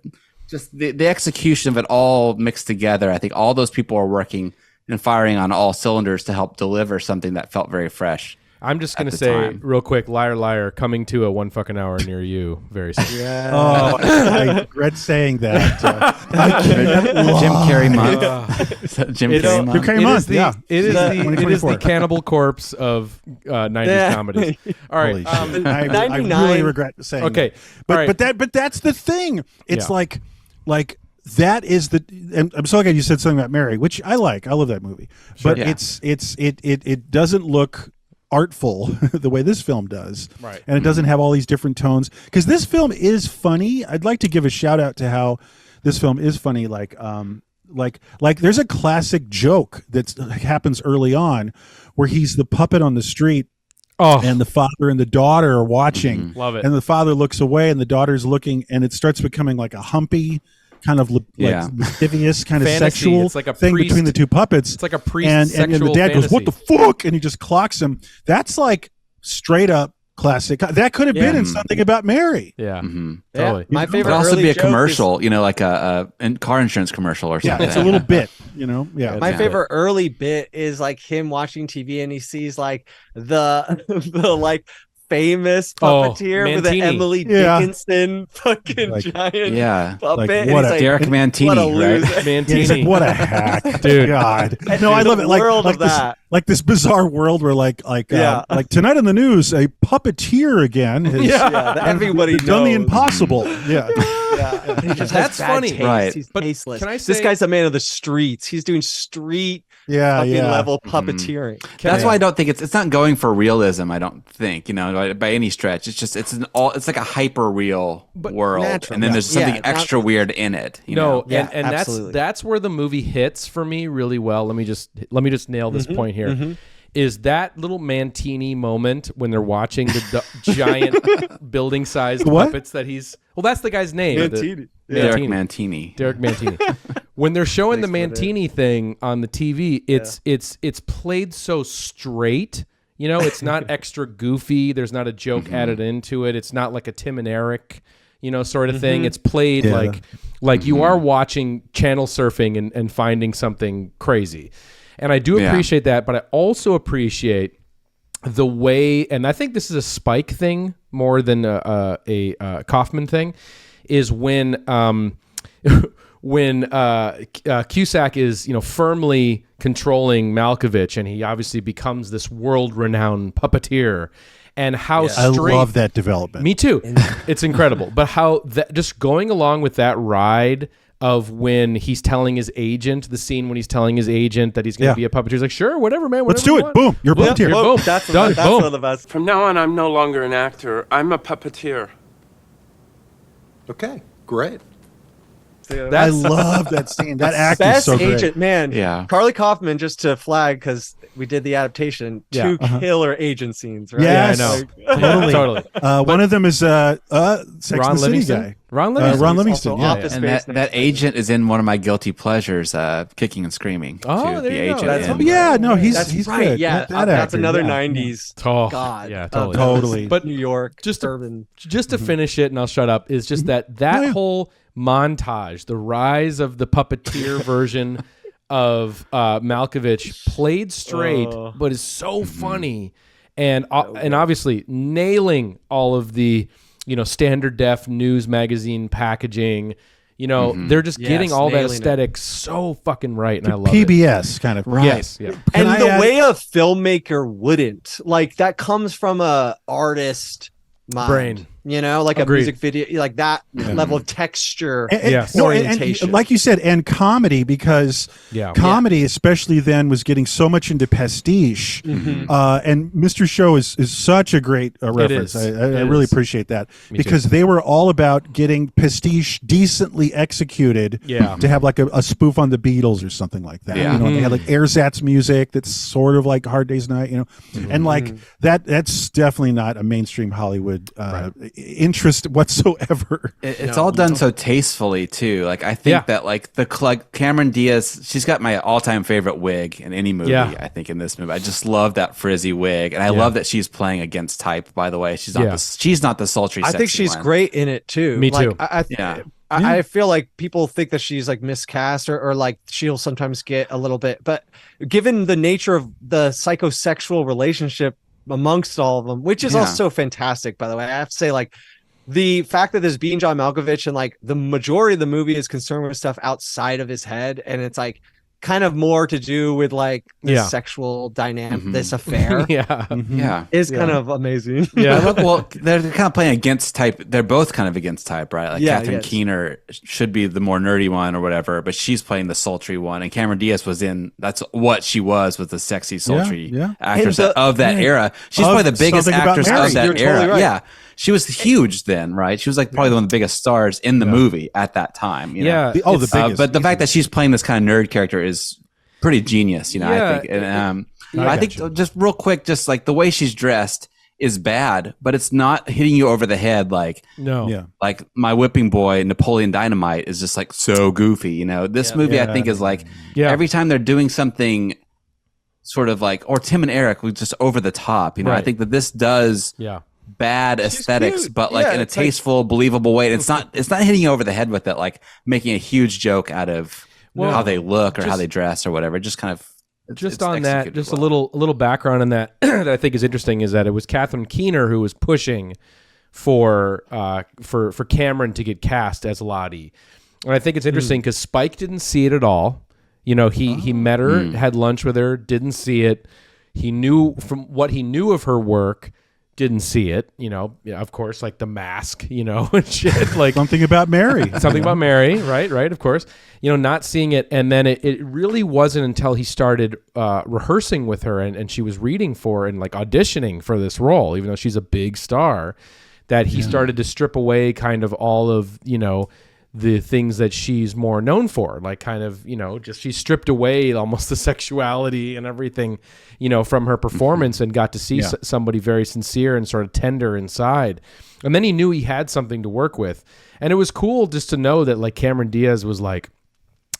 just the execution of it all mixed together, I think all those people are working and firing on all cylinders to help deliver something that felt very fresh. I'm just going to say real quick, Liar Liar, coming to a 1 fucking hour near you very soon. Oh, I regret saying that. Jim Carrey month. Jim Carrey month. It is the Cannibal Corpse of 90s comedies. All right. I really regret saying that. But that's the thing. It's like that is and I'm so glad you said something about Mary, which I like. I love that movie. But it doesn't look artful the way this film does, right? And it doesn't have all these different tones, because this film is funny. I'd like to give a shout out to how this film is funny. Like there's a classic joke that happens early on where he's the puppet on the street. And the father and the daughter are watching. Love it. And the father looks away and the daughter's looking, and it starts becoming like a humpy kind of lascivious kind of sexual thing between the two puppets. It's like a priest and the dad goes, "What the fuck?" and he just clocks him. That's like straight up classic. That could have been in Something About Mary. Totally. My favorite. It could also be a joke commercial, you know, like a car insurance commercial or something. Yeah, it's a little bit, you know. Yeah. My favorite early bit is like him watching TV and he sees like the like famous puppeteer with an Emily Dickinson fucking giant puppet. Like, Derek Mantini, what a loser. right? Mantini. He's like, what a hack, dude. God, no, I love it. Like this bizarre world where like tonight on the news, a puppeteer again has everybody done the impossible. He just That's funny, taste. Right? He's but tasteless. Can I say, this guy's a man of the streets. He's doing street level puppeteering. That's why I don't think it's not going for realism. I don't think, you know, by any stretch. It's just it's like a hyper real world, natural, and then there's something extra weird in it. You know? And that's where the movie hits for me really well. Let me just nail this point here. Is that little Mantini moment when they're watching the giant building-sized puppets that he's... Well, that's the guy's name. Mantini. Derek Mantini. Derek Mantini. When they're showing the Mantini thing on the TV, it's played so straight. You know, it's not extra goofy. There's not a joke added into it. It's not like a Tim and Eric, you know, sort of thing. It's played like you are watching channel surfing and finding something crazy. And I do appreciate that, but I also appreciate the way, and I think this is a Spike thing more than a Kaufman thing, is when Cusack is, you know, firmly controlling Malkovich, and he obviously becomes this world-renowned puppeteer. And how straight, I love that development. Me too. It's incredible. But how that, just going along with that ride of when he's telling his agent, the scene when he's telling his agent that he's going to be a puppeteer. He's like, sure, whatever, man. Let's do it. Boom. You're a puppeteer. Boom. That's done. That's boom. one of the best. From now on, I'm no longer an actor. I'm a puppeteer. Okay, great. I love that scene. That act Best is so great. agent, man. Yeah. Carly Kaufman, just to flag, because we did the adaptation, two killer agent scenes, right? Yes. Yeah, I know. Totally. One of them is Sex Ron and the City Livingston? guy. Ron Livingston. Ron Livingston, yeah. And that agent is in one of my guilty pleasures, Kicking and Screaming. Oh, there the you go. agent That's in- Yeah, no, he's right. good. Yeah, That that's actor, another yeah. 90s. Oh, God. yeah, totally. Totally. But New York, just urban. to finish it, and I'll shut up, is just that whole montage, the rise of the puppeteer version of Malkovich, played straight, but is so funny. and obviously nailing all of the, standard def news magazine packaging. They're just getting all that aesthetic so fucking right, and I love PBS kind of Right. Yes, yeah. And the way a filmmaker wouldn't, like, that comes from a artist mind. Brain. Like Agreed. a music video, like that level of texture. Yes. Orientation. And like you said, and comedy, because comedy, especially then, was getting so much into pastiche. And Mr. Show is such a great reference. I really appreciate that, because they were all about getting pastiche decently executed to have like a spoof on the Beatles or something like that. Yeah. They had like ersatz music that's sort of like Hard Day's Night, and like that's definitely not a mainstream Hollywood interest whatsoever. It's all done so tastefully too. Like I think that like Cameron Diaz, she's got my all-time favorite wig in any movie. I think in this movie, I just love that frizzy wig, and I love that she's playing against type. By the way, she's not the sultry. I think she's great in it too. Me too. I feel like people think that she's like miscast or like she'll sometimes get a little bit, but given the nature of the psychosexual relationship amongst all of them, which is also fantastic, by the way, I have to say, like, the fact that there's Being John Malkovich and like the majority of the movie is concerned with stuff outside of his head, and it's like kind of more to do with like the sexual dynamic, this affair, is kind of amazing. Well, they're kind of playing against type. They're both kind of against type, right? Like Catherine Keener should be the more nerdy one or whatever, but she's playing the sultry one, and Cameron Diaz that's what she was the sexy, sultry actress of that era. She's probably the biggest actress of that era. Totally right. Yeah. She was huge then, right? She was like probably one of the biggest stars in the movie at that time. The biggest. But the fact that she's playing this kind of nerd character is pretty genius, I think. And I think just real quick, just like the way she's dressed is bad, but it's not hitting you over the head like like My Whipping Boy, Napoleon Dynamite is just like so goofy. This movie I think is like every time they're doing something sort of like, or Tim and Eric was just over the top. I think that this does bad aesthetics, but like in a tasteful, believable way. And it's not hitting you over the head with it, like making a huge joke out of how they look or how they dress or whatever. Just kind of on that, just a little background on that that I think is interesting is that it was Catherine Keener who was pushing for Cameron to get cast as Lottie. And I think it's interesting because Spike didn't see it at all. He met her, had lunch with her, didn't see it. He knew from what he knew of her work, didn't see it, of course, like The Mask, and shit, like something about Mary, right, of course, not seeing it. And then it really wasn't until he started rehearsing with her and she was reading for and like auditioning for this role, even though she's a big star, that he started to strip away kind of all of, the things that she's more known for, like kind of, just she stripped away almost the sexuality and everything, from her performance and got to see somebody very sincere and sort of tender inside. And then he knew he had something to work with. And it was cool just to know that like Cameron Diaz was like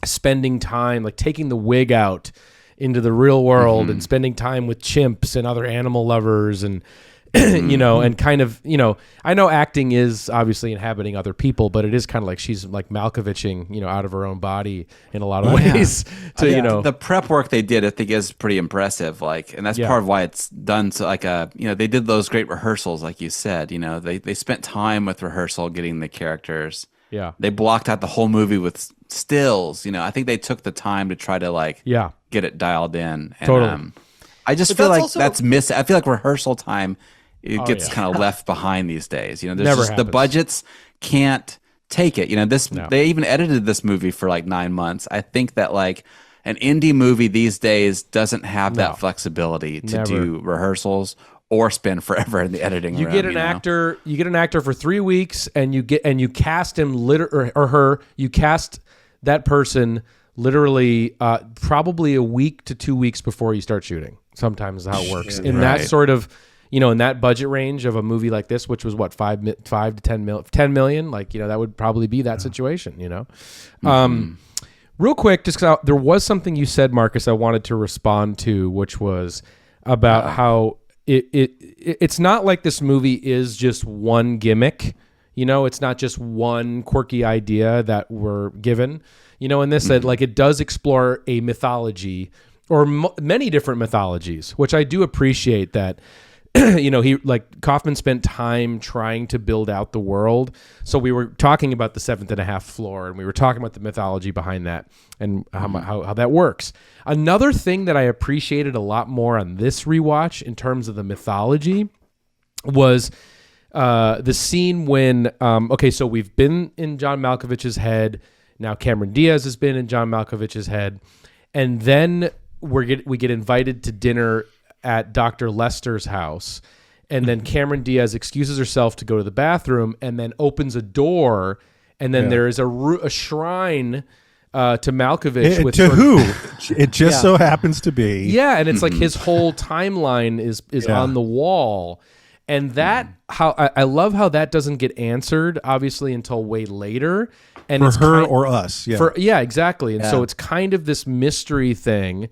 spending time, like taking the wig out into the real world and spending time with chimps and other animal lovers and, and kind of, I know acting is obviously inhabiting other people, but it is kind of like she's like Malkoviching, out of her own body in a lot of ways. The prep work they did, I think, is pretty impressive. Like, and that's part of why it's done. So, like, they did those great rehearsals, like you said. They spent time with rehearsal, getting the characters. Yeah, they blocked out the whole movie with stills. I think they took the time to try to like get it dialed in. And, totally. I just feel like that's missing. I feel like rehearsal time. It gets kind of left behind these days. There's just the budgets can't take it. They even edited this movie for like 9 months. I think that like an indie movie these days doesn't have that flexibility to do rehearsals or spend forever in the editing room. You get an actor for 3 weeks and you cast him or her, you cast that person literally probably a week to 2 weeks before you start shooting. Sometimes is how it works. That sort of in that budget range of a movie like this, which was what, 5 to 10 million, like, that would probably be that situation, Real quick, just 'cause there was something you said, Marcus, I wanted to respond to, which was about how it's not like this movie is just one gimmick, it's not just one quirky idea that we're given, in this, that like it does explore a mythology or many different mythologies, which I do appreciate that. he Kaufman spent time trying to build out the world. So we were talking about the 7.5 floor, and we were talking about the mythology behind that and how that works. Another thing that I appreciated a lot more on this rewatch in terms of the mythology was the scene when so we've been in John Malkovich's head. Now Cameron Diaz has been in John Malkovich's head, and then we get invited to dinner at Dr. Lester's house, and then Cameron Diaz excuses herself to go to the bathroom and then opens a door, and then there is a shrine to Malkovich. It just so happens to be. Yeah, and it's like his whole timeline is on the wall. And that I love how that doesn't get answered, obviously, until way later. And for her or us. Yeah. Exactly. And so it's kind of this mystery thing.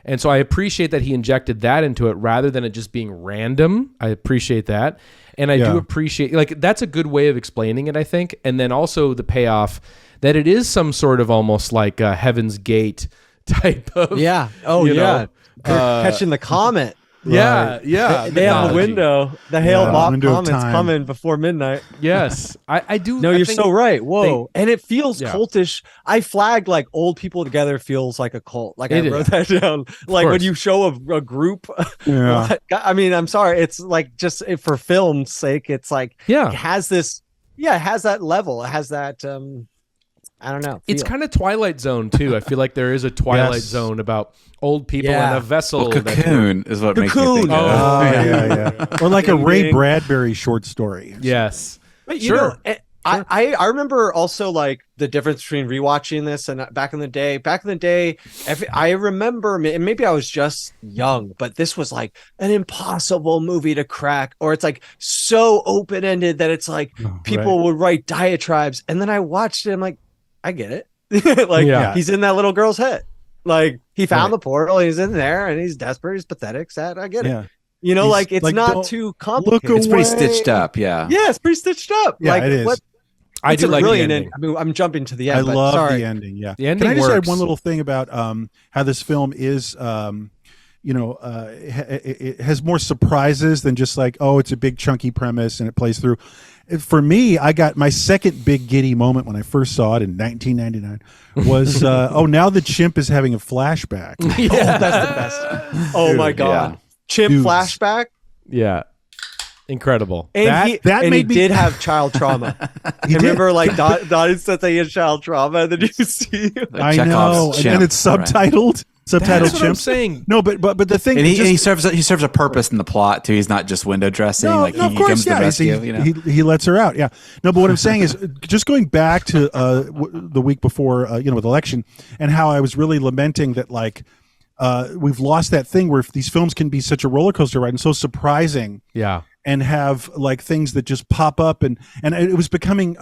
And so I appreciate that he injected that into it rather than it just being random. I appreciate that. And I do appreciate, that's a good way of explaining it, I think. And then also the payoff that it is some sort of almost like a Heaven's Gate type of. Yeah. Oh, yeah. Catching the comet. Yeah, yeah. They have the window. The Hale Bob comet's coming before midnight. Yes, I do. No, you're so right. Whoa, and it feels cultish. I flagged old people together feels like a cult. I wrote that down. When you show a group. Yeah. I mean, I'm sorry. It's just for film's sake. It's it has this. Yeah, it has that level. It has that. I don't know. It's kind of Twilight Zone too. I feel like there is a Twilight Zone about old people in a vessel. Well, Cocoon is what makes me think. Oh, yeah. Or like a Ray Bradbury short story. Yes. But I remember also the difference between rewatching this and back in the day. Back in the day, I remember, and maybe I was just young, but this was an impossible movie to crack, or it's so open ended that it's people would write diatribes, and then I watched it. I'm like, I get it. He's in that little girl's head. He found the portal. He's in there, and he's desperate. He's pathetic, sad. I get it. It's not too complicated. It's pretty stitched up. Yeah. Yeah, it's pretty stitched up. Yeah, it is. I do like the ending. I'm jumping to the end. I love the ending. Yeah. The ending Can I just works. add one little thing about how this film is, it has more surprises than just it's a big chunky premise and it plays through. For me, I got my second big giddy moment when I first saw it in 1999 was, now the chimp is having a flashback. Yeah, that's the best. Oh my God. Yeah. Chimp flashback? Yeah. Incredible. And he did have child trauma. Remember, Donnie said that he had child trauma, and then you see I know, and then it's subtitled. That's what chimp. I'm saying. No, but the thing, and he serves a purpose in the plot too. He's not just window dressing. No, he of course, comes to the rescue. He lets her out. Yeah. No, but what I'm saying is just going back to the week before, with election, and how I was really lamenting that we've lost that thing where these films can be such a roller coaster ride and so surprising. Yeah. And have things that just pop up and it was becoming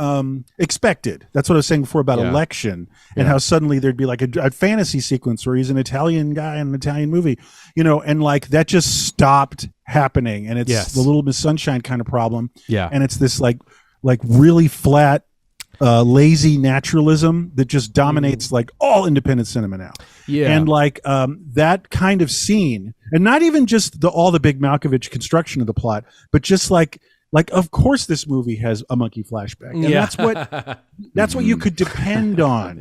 expected. That's what I was saying before about election and how suddenly there'd be a fantasy sequence where he's an Italian guy in an Italian movie, and that just stopped happening. And it's the Little Miss Sunshine kind of problem. Yeah. And it's this really flat, lazy naturalism that just dominates all independent cinema now. Yeah. And that kind of scene, and not even just all the big Malkovich construction of the plot, but just of course this movie has a monkey flashback. And that's what you could depend on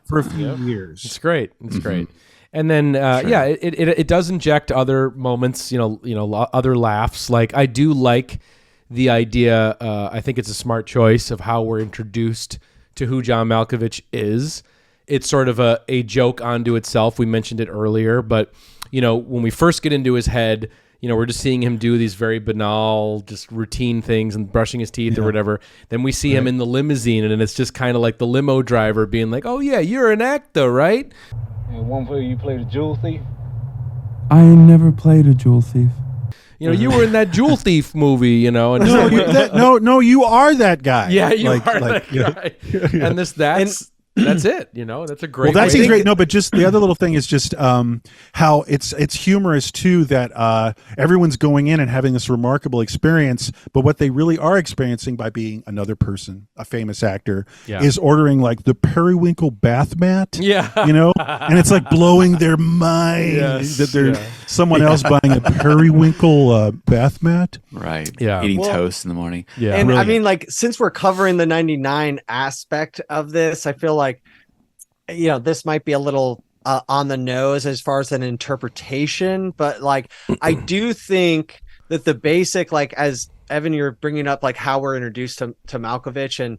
for a few years. It's great. It's great. And then it does inject other moments, other laughs. I do like the idea, I think it's a smart choice of how we're introduced to who John Malkovich is. It's sort of a joke onto itself. We mentioned it earlier, but when we first get into his head, we're just seeing him do these very banal, just routine things and brushing his teeth or whatever. Then we see him in the limousine, and it's just kind of like the limo driver being like, "Oh yeah, you're an actor, right?" And one player, you played a jewel thief. I never played a jewel thief. You were in that Jewel Thief movie, and no, you are that guy. Yeah, you are that guy. And That's it. That's a great. Well, that way seems to- great. No, but just the other little thing is just how it's humorous too that everyone's going in and having this remarkable experience, but what they really are experiencing by being another person, a famous actor, is ordering like the periwinkle bath mat. Yeah, and it's like blowing their mind that there's someone else buying a periwinkle bath mat. Right. Yeah. Eating toast in the morning. Yeah. And Brilliant. I mean, like, since we're covering the 99 aspect of this, I feel like, this might be a little on the nose as far as an interpretation, but like, I do think that the basic, like, as Evan, you're bringing up like how we're introduced to Malkovich, and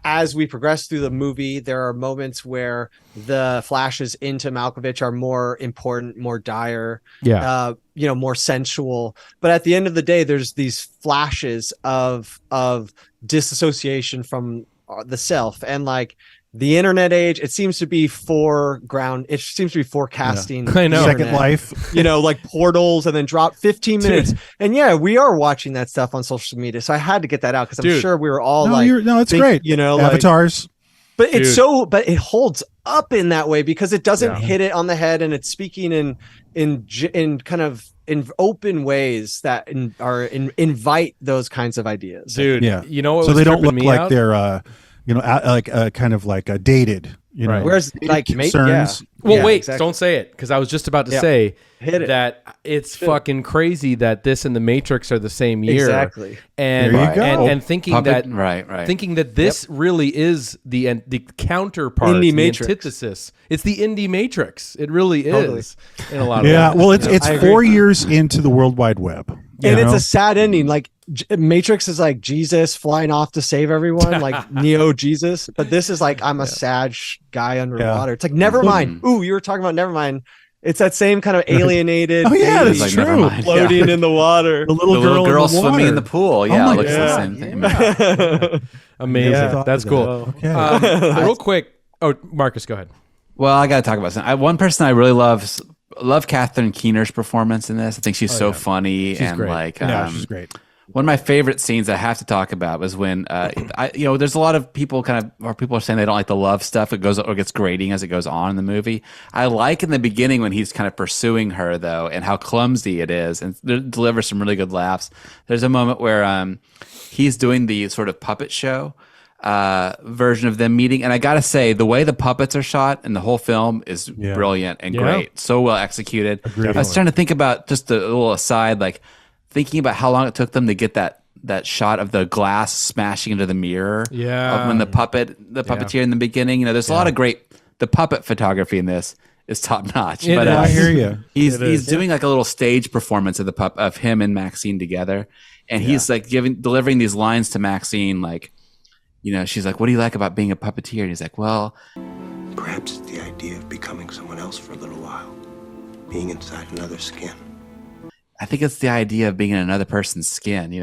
as we progress through the movie, there are moments where the flashes into Malkovich are more important, more dire, more sensual. But at the end of the day, there's these flashes of disassociation from the self, and like the internet age, it seems to be forecasting. I know. Second Life, like portals, and then drop 15 minutes. And we are watching that stuff on social media, so I had to get that out because I'm sure we were all it's great. Avatars. But but it holds up in that way because it doesn't hit it on the head, and it's speaking in kind of in open ways that invite those kinds of ideas. Dude. Yeah. What so was they don't tripping look me like out? they're kind of like dated. Right. Whereas like concerns. Well, wait, exactly. don't say it, because I was just about to say Hit it. that it's fucking crazy that this and the Matrix are the same year. Exactly. And There you go. and thinking Puppet, that right. thinking that this really is the counterpart, Indie the Matrix. antithesis. It's the indie Matrix. It really Totally. is in a lot of Yeah, ways. well, it's I agree. 4 years into the World Wide Web, And it's a sad ending. Like Matrix is like Jesus flying off to save everyone, like Neo Jesus. But this is like, I'm a sad guy underwater. It's like Nevermind. Ooh, you were talking about Nevermind. It's that same kind of alienated. Oh yeah, baby that's like true. Nevermind. floating in the water. The The little girl swimming in the pool. Yeah, my looks God. the same thing. Amazing. Yeah. That's cool. Okay. Real quick. Oh, Marcus, go ahead. Well, I got to talk about something. One person I really love Catherine Keener's performance in this. I think she's so funny. She's great. Like, Yeah, she's great. one of my favorite scenes I have to talk about was when, there's a lot of people people are saying they don't like the love stuff. It goes or gets grating as it goes on in the movie. I like in the beginning when he's kind of pursuing her though, and how clumsy it is, and delivers some really good laughs. There's a moment where he's doing the sort of puppet show version of them meeting, and I gotta say the way the puppets are shot in the whole film is brilliant and great, so well executed. I was trying to think about, just a little aside, like thinking about how long it took them to get that shot of the glass smashing into the mirror of when the puppeteer in the beginning. There's a lot of great, the puppet photography in this is top notch. But I hear you. He's doing like a little stage performance of him and Maxine together, and he's like delivering these lines to Maxine, like, she's like, "What do you like about being a puppeteer?" And he's like, "Well, perhaps it's the idea of becoming someone else for a little while, being inside another skin." I think it's the idea of being in another person's skin,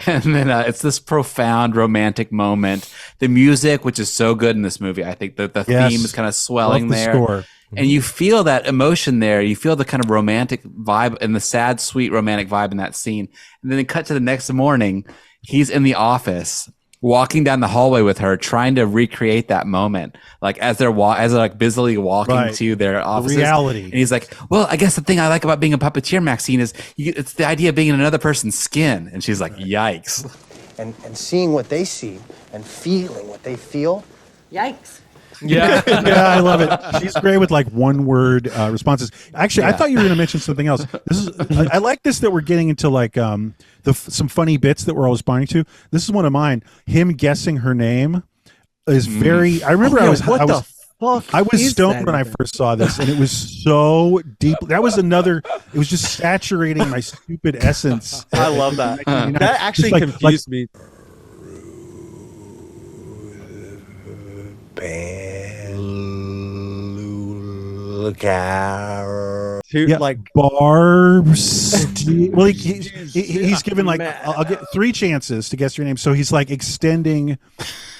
And then it's this profound romantic moment. The music, which is so good in this movie, I think the theme is kind of swelling there. Score. And you feel that emotion there. You feel the kind of romantic vibe and the sad, sweet romantic vibe in that scene. And then they cut to the next morning. He's in the office, walking down the hallway with her, trying to recreate that moment, like as they're like busily walking to their offices. The reality. And he's like, "Well, I guess the thing I like about being a puppeteer, Maxine, is it's the idea of being in another person's skin." And she's like, "Yikes!" And seeing what they see and feeling what they feel. Yikes. Yeah. Yeah, I love it. She's great with like one word responses. Actually, I thought you were going to mention something else. I like this, that we're getting into like some funny bits that we're always responding to. This is one of mine. Him guessing her name is very. I remember I was stoned when I first saw this, and it was so deep. That was another. It was just saturating my stupid essence. I love that. That actually confused me. Like barbs. Well, he's given like I'll get 3 chances to guess your name, so he's like extending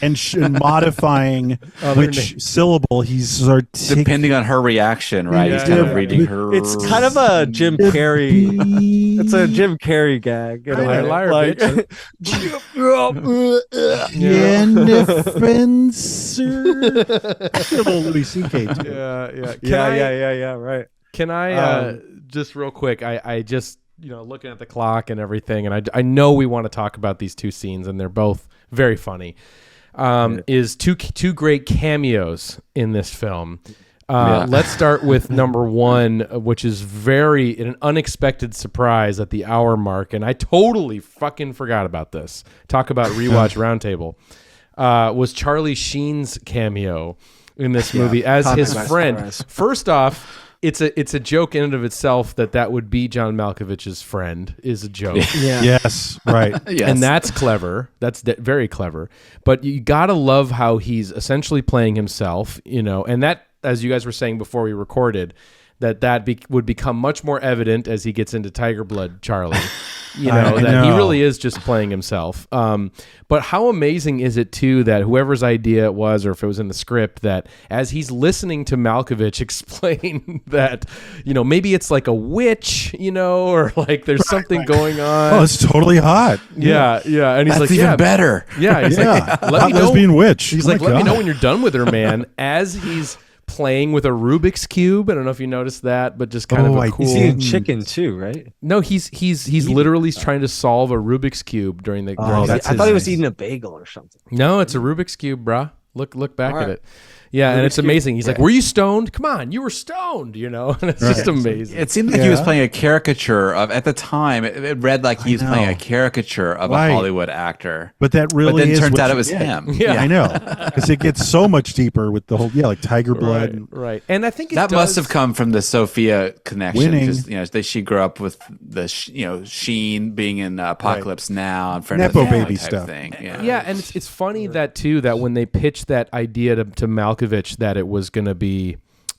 and modifying which syllable he's articulating. Depending on her reaction, right? He's kind of reading her. It's kind of a Jim Carrey. It's a Jim Carrey gag. In a way. Liar, like, little Louis C.K. too. Yeah. Right. Can I just real quick? I just looking at the clock and everything, and I know we want to talk about these two scenes, and they're both very funny. Is two great cameos in this film. Let's start with number one, which is an unexpected surprise at the hour mark, and I totally fucking forgot about this. Talk about rewatch roundtable. Was Charlie Sheen's cameo in this movie as his friend. Surprise. First off, it's a joke in and of itself that would be John Malkovich's friend is a joke. Yeah. Yes, right. Yes. And that's clever. That's very clever. But you gotta love how he's essentially playing himself, and that, as you guys were saying before we recorded, would become much more evident as he gets into Tiger Blood Charlie. That he really is just playing himself. But how amazing is it too that whoever's idea it was, or if it was in the script, that as he's listening to Malkovich explain that, maybe it's like a witch, or like there's something going on. Oh, it's totally hot. Yeah. And he's That's like, even better. Yeah. He's like, let me know. Lesbian witch. He's like, let me know when you're done with her, man. As he's playing with a Rubik's cube. I don't know if you noticed that, but just kind of a cool. He's eating chicken too, right? No, he's literally trying to solve a Rubik's cube during the. I thought he was eating a bagel or something. No, it's a Rubik's cube, bruh. Look back at it. Yeah, and it's amazing. He's like, "Were you stoned? Come on, you were stoned," and it's just amazing. It seemed like he was playing a caricature of. At the time, it read like he was playing a caricature of a Hollywood actor. But that really, but then turns out it was him. Yeah, I know, because it gets so much deeper with the whole like Tiger Blood. Right. And I think that must have come from the Sophia connection, because she grew up with the Sheen being in Apocalypse Now and Nepo baby stuff. Thing. Yeah, and it's funny that when they pitched that idea to Malkovich that it was going to be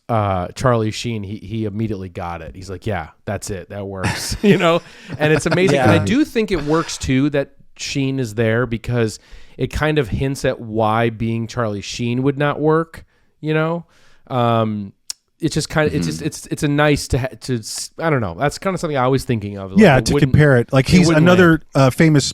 Charlie Sheen, he immediately got it. He's like, yeah, that's it. That works, and it's amazing. And I do think it works too that Sheen is there because it kind of hints at why being Charlie Sheen would not work, it's just kind of it's a nice to I don't know, that's kind of something I was thinking of. Like, to compare it, like he's another famous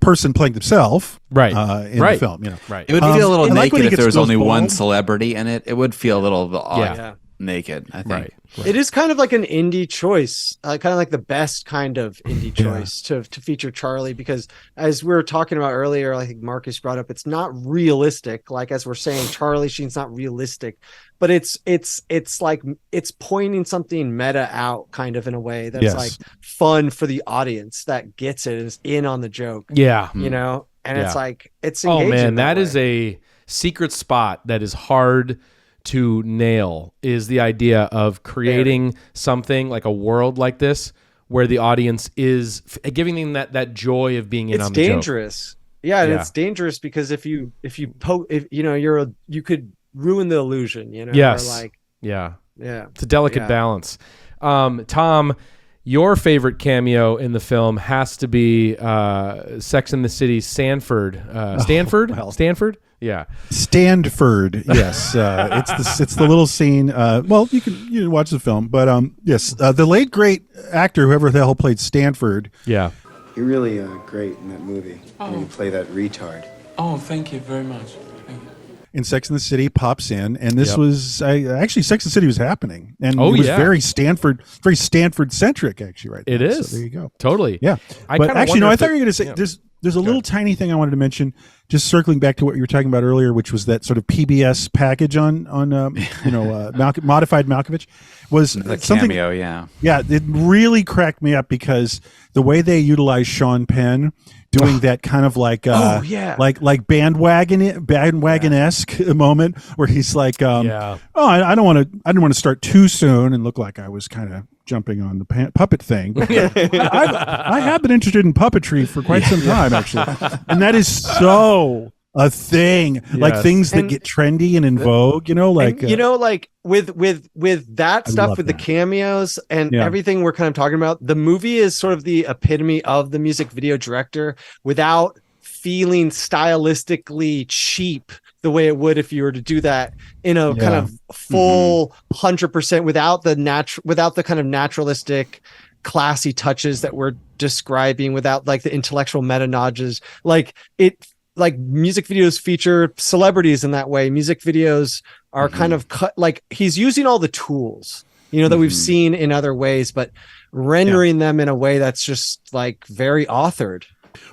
person playing himself, right? In the film, right. It would feel a little naked if there was only one celebrity in it. It would feel a little odd, naked. I think. Right. It is kind of like an indie choice, kind of like the best kind of indie choice to feature Charlie, because as we were talking about earlier, I think Marcus brought up, it's not realistic. Like as we're saying, Charlie Sheen's not realistic, but it's like it's pointing something meta out, kind of in a way that's like fun for the audience that gets it, is in on the joke. Yeah, and it's like it's engaging. Oh man, that is a secret spot that is hard to nail, is the idea of creating something like a world like this where the audience is giving them that joy of being in on the joke. It's dangerous. Yeah, and it's dangerous because if you you could ruin the illusion, Yes. Or like, yeah. It's a delicate balance. Tom, your favorite cameo in the film has to be Sex and the City's Stanford. Stanford? Yeah, Stanford. Yes, it's the little scene. Well, you can watch the film, but yes, the late great actor, whoever the hell played Stanford. Yeah, you're really great in that movie. You play that retard. Oh, thank you very much. Thank you. In Sex and the City pops in, and this was actually Sex and the City was happening, and it was very Stanford centric, actually. Right, it is. So there you go. Totally. Yeah, but actually, no. I thought you were going to say There's a little tiny thing I wanted to mention, just circling back to what you were talking about earlier, which was that sort of PBS package on modified Malkovich was the something. Cameo, yeah, it really cracked me up because the way they utilize Sean Penn doing that kind of like like bandwagon-esque moment where he's like, I didn't want to start too soon and look like I was kind of jumping on the puppet thing. But I have been interested in puppetry for quite some time, actually, and that is so a thing. Like things that get trendy and in vogue. Like with that stuff, with the cameos and everything we're kind of talking about, the movie is sort of the epitome of the music video director without feeling stylistically cheap the way it would if you were to do that in a kind of full 100% without the kind of naturalistic classy touches that we're describing, without like the intellectual meta nods. Like music videos feature celebrities in that way. Music videos are kind of cut, like he's using all the tools, that we've seen in other ways, but rendering them in a way that's just like very authored.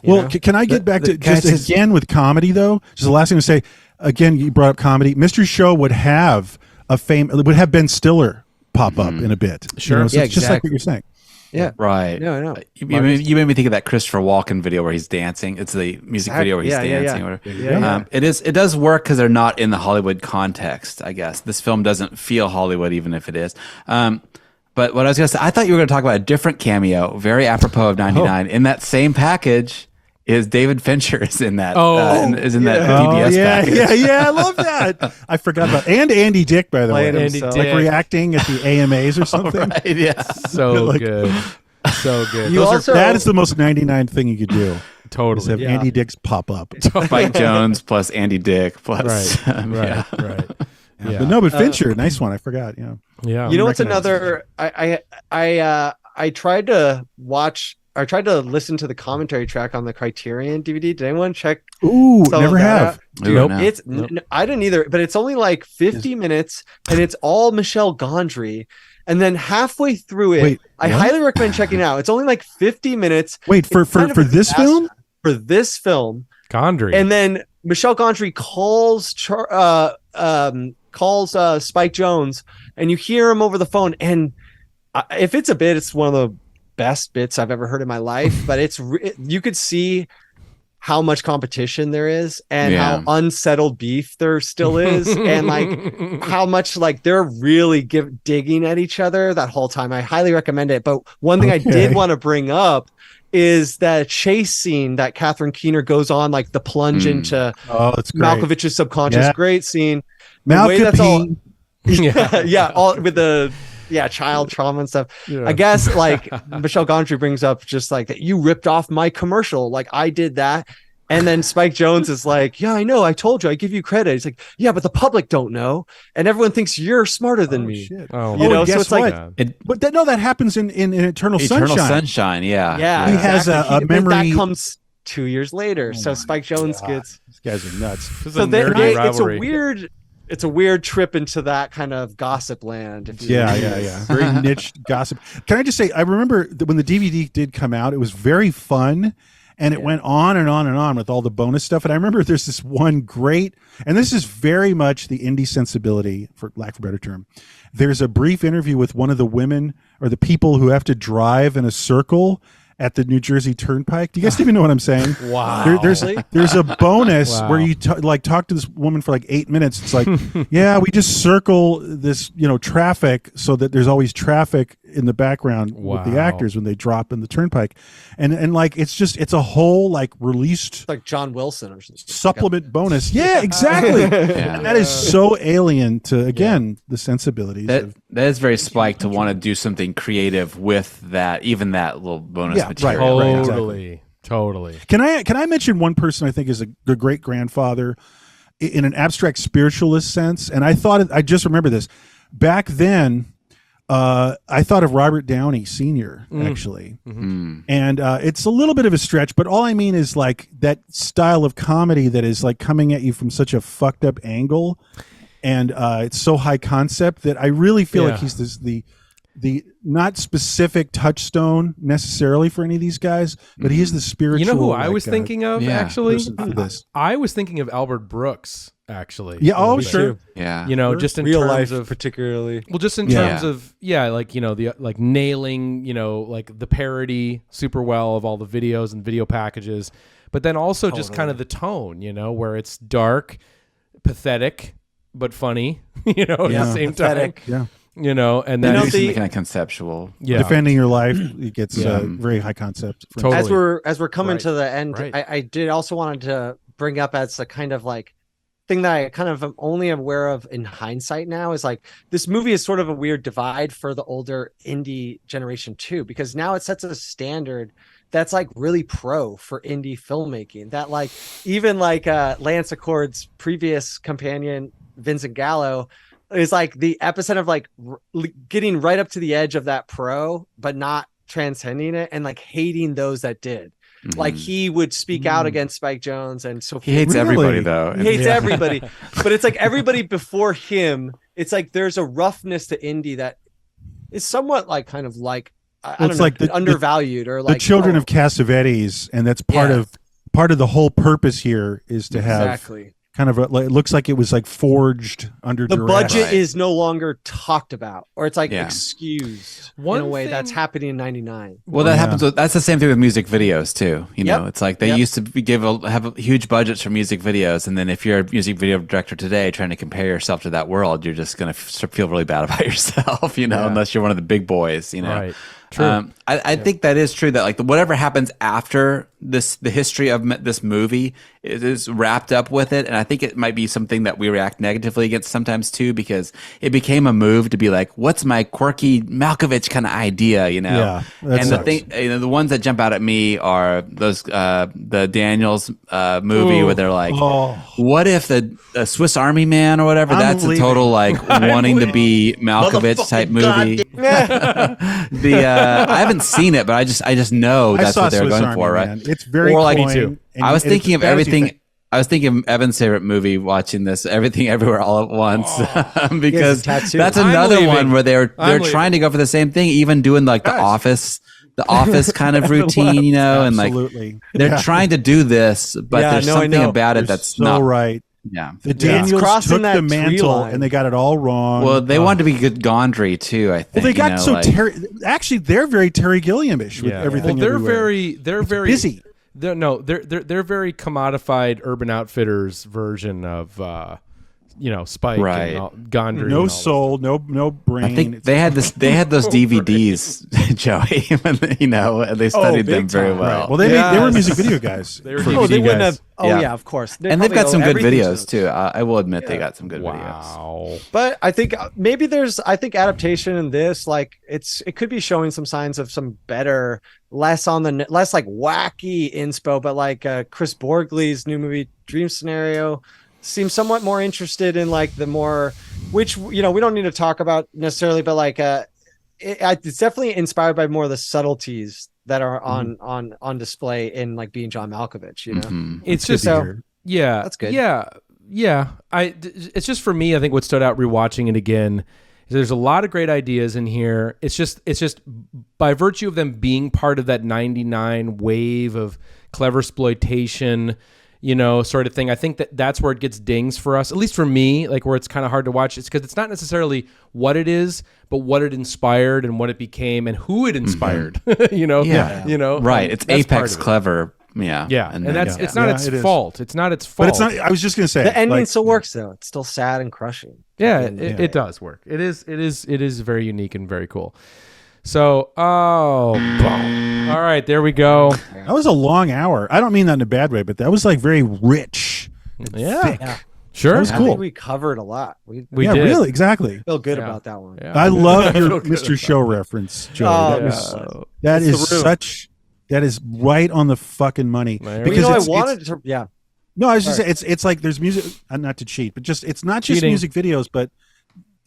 Well, can I get back to just again with comedy though? Just the last thing to say. Again, you brought up comedy. Mystery Show would have Ben Stiller pop up in a bit. Sure, it's just like what you're saying. Yeah, right. Yeah, I know. You made me think of that Christopher Walken video where he's dancing. It's the music video where he's dancing. Or whatever. It does work because they're not in the Hollywood context. I guess this film doesn't feel Hollywood, even if it is. But what I was going to say, I thought you were going to talk about a different cameo, very apropos of '99. In that same package is David Fincher is in that. That PBS package. I love that. I forgot about and Andy Dick, by the way. Andy Dick. Like reacting at the AMAs or something. Right, yeah, so good, so good. That is the most '99 thing you could do. Totally. Is have Andy Dicks pop up. Spike Jonze plus Andy Dick plus right. Yeah. But Fincher, nice one. I forgot. Yeah. You know what's another? I tried to watch. I tried to listen to the commentary track on the Criterion DVD. Did anyone check? Ooh, never have. Nope. I didn't either, but it's only like 50 minutes and it's all Michel Gondry. And then halfway through it, I highly recommend checking it out. It's only like 50 minutes. Wait, for this film? For this film. Gondry. And then Michel Gondry calls Spike Jonze, and you hear him over the phone. And if it's a bit, it's one of the best bits I've ever heard in my life, but you could see how much competition there is and how unsettled beef there still is and like how much like they're really digging at each other that whole time. I highly recommend it. But one thing I did want to bring up is that chase scene that Catherine Keener goes on, like the plunge into Malkovich's subconscious. Great scene. Malkovich. All with the child trauma and stuff. I guess like Michel Gondry brings up just like that you ripped off my commercial, like I did that. And then Spike Jonze is like, yeah, I know, I told you, I give you credit. He's like, yeah, but the public don't know, and everyone thinks you're smarter than me. Shit. So it's like, but that happens in Eternal Sunshine. Eternal Sunshine, yeah. He has a memory that comes 2 years later. So Spike Jonze gets. These guys are nuts. It's a weird trip into that kind of gossip land. Very niche gossip. Can I just say, I remember when the DVD did come out, it was very fun, and it went on and on and on with all the bonus stuff. And I remember there's this one great, and this is very much the indie sensibility, for lack of a better term. There's a brief interview with one of the women or the people who have to drive in a circle at the New Jersey Turnpike. Do you guys even know what I'm saying? Wow. There's a bonus where you talk to this woman for like 8 minutes. It's like, yeah, we just circle this, traffic so that there's always traffic in the background with the actors when they drop in the Turnpike. And like, it's a whole like released. It's like John Wilson or something. Supplement bonus. Yeah, exactly. And that is so alien to, again, the sensibilities. That is very Spike to want to do something creative with that, even that little bonus material. Right, Totally. Can I mention one person I think is a great grandfather in an abstract spiritualist sense? And I just remember this. Back then, I thought of Robert Downey Sr. actually. And it's a little bit of a stretch, but all I mean is like that style of comedy that is like coming at you from such a fucked up angle, and it's so high concept that I really feel like he's the not specific touchstone necessarily for any of these guys, but he is the spiritual. You know who I was thinking of actually? This. I was thinking of Albert Brooks actually. Yeah. Oh, sure. Yeah. Just in real terms life, of particularly. Well, just in terms of like the like nailing like the parody super well of all the videos and video packages, but then also just kind of the tone, where it's dark, pathetic, but funny, at the same time. Yeah. And then kind of conceptual. Yeah. Defending your life, it gets very high concept. Totally. As we're coming to the end, I did also wanted to bring up as a kind of like thing that I kind of am only aware of in hindsight now is like this movie is sort of a weird divide for the older indie generation too, because now it sets a standard that's like really pro for indie filmmaking. That like even like Lance Accord's previous companion Vincent Gallo is like the epicenter of like getting right up to the edge of that pro, but not transcending it and like hating those that did. Like he would speak out against Spike Jonze, and so he hates everybody though. He hates everybody, but it's like everybody before him. It's like there's a roughness to indie that is somewhat like kind of like I don't know, like undervalued or like the children of Cassavetes, and that's part of the whole purpose here is to have kind of it looks like it was like forged under the duress. budget is no longer talked about, or it's like excused in a way that's happening in 99. Well, that happens. That's the same thing with music videos too. You know, it's like they used to have huge budgets for music videos, and then if you're a music video director today trying to compare yourself to that world, you're just gonna feel really bad about yourself. You know, unless you're one of the big boys. You know, right. True. I think that is true, that like whatever happens after this, the history of this movie is wrapped up with it. And I think it might be something that we react negatively against sometimes too, because it became a move to be like, what's my quirky Malkovich kind of idea, you know? Yeah, and the thing, you know, the ones that jump out at me are those, the Daniels movie where they're like, what if the Swiss Army Man or whatever, that's a total like wanting to be Malkovich type movie. I haven't seen it, but I just know that's what they're Swiss going Army for, right? Man. It's very like cloying, me too. and I was thinking of it's everything. I was thinking of Evan's favorite movie watching this, Everything Everywhere All at Once, because that's another one where they're trying to go for the same thing, even doing like the office kind of routine, you know, and like they're trying to do this, but there's something about it that's not right. Yeah, the Daniels took the mantle and they got it all wrong. Well, they wanted to be good Gondry too, I think. Well, they got actually they're very Terry Gilliam-ish with everything. Well, they're very busy. They're very commodified Urban Outfitters version of Spike and Gondry. No soul, no brain. I think they had those DVDs, Joey. They studied them very well. Right. Well, they were music video guys. They were DVD guys. Of course. And they've got some good videos too. I will admit they got some good videos. But I think maybe there's adaptation in this, like it could be showing some signs of some better, less like wacky inspo, but like Chris Borgley's new movie Dream Scenario seems somewhat more interested in like the more, which we don't need to talk about necessarily, but like it's definitely inspired by more of the subtleties that are on display in like Being John Malkovich. It's just that's good. Yeah. It's just for me. I think what stood out rewatching it again is there's a lot of great ideas in here. It's just by virtue of them being part of that 99 wave of clever exploitation, sort of thing. I think that's where it gets dings for us, at least for me, like where it's kind of hard to watch. It's because it's not necessarily what it is, but what it inspired and what it became and who it inspired. Right? It's that's apex clever. Yeah. And that's it's not its fault. It's not its fault. But it's not. I was just gonna say the ending still works though. It's still sad and crushing. Yeah, it does work. It is very unique and very cool. So, all right, there we go. That was a long hour. I don't mean that in a bad way, but that was like very rich. Thick. Sure. That was cool. I think we covered a lot. We did. Really, exactly. Feel good about that one. Yeah. I love your Mr. Show reference, Joey. That is right on the fucking money. Because I wanted to. Yeah. No, I was just saying it's like there's music. Not to cheat, but it's not just music videos. But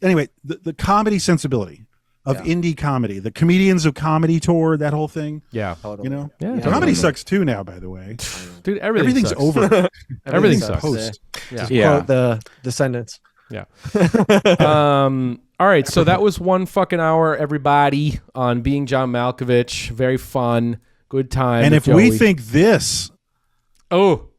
anyway, the comedy sensibility of indie comedy, the Comedians of Comedy tour, that whole thing. Yeah. Comedy sucks too now, by the way. Dude, everything's sucks. over. Everything sucks. Post. Quote the Descendants. Yeah. All right, so that was 1 fucking hour, everybody, on Being John Malkovich. Very fun, good time. And if we think this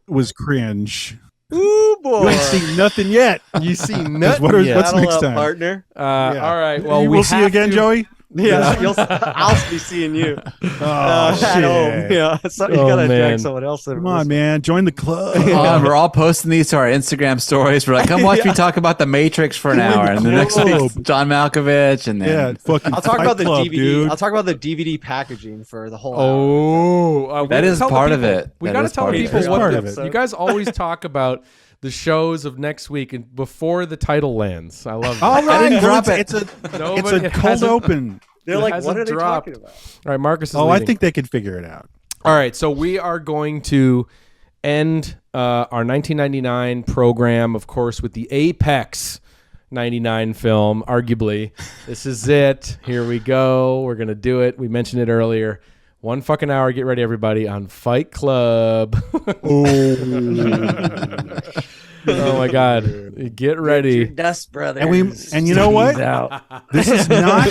was cringe, ooh boy, you ain't seen nothing yet. You see nothing yet. What's next time, partner? All right. Well, we'll see you again, Joey. Yeah, I'll be seeing you. Shit. At home. Yeah, so you gotta drag someone else. Come on, man, join the club. We're all posting these to our Instagram stories. We're like, come watch me talk about the Matrix for an hour, and the next week John Malkovich, and then fucking. I'll talk about the Club, DVD. Dude. I'll talk about the DVD packaging for the whole hour. That is part of it. We got to tell people what you guys always talk about. The shows of next week and before the title lands. I love it. All right, I didn't drop it. It's a cold open. They're like, what are they talking about? All right, Marcus is I leading. think they could figure it out. All right, so we are going to end our 1999 program, of course, with the Apex 99 film, arguably. This is it. Here we go. We're going to do it. We mentioned it earlier. 1 fucking hour. Get ready, everybody, on Fight Club. Oh my God! Get ready, Dust Brothers. And you know what? This is not.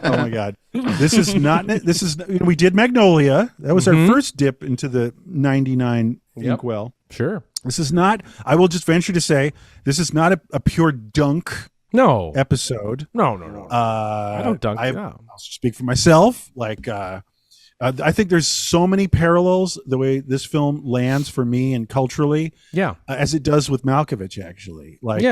Oh my God! This is not. This is. We did Magnolia. That was our first dip into the '99 inkwell. Sure. This is not. I will just venture to say this is not a pure dunk. No episode. No. I don't dunk. I'll speak for myself. Like. I think there's so many parallels the way this film lands for me and culturally, as it does with Malkovich, actually. Like,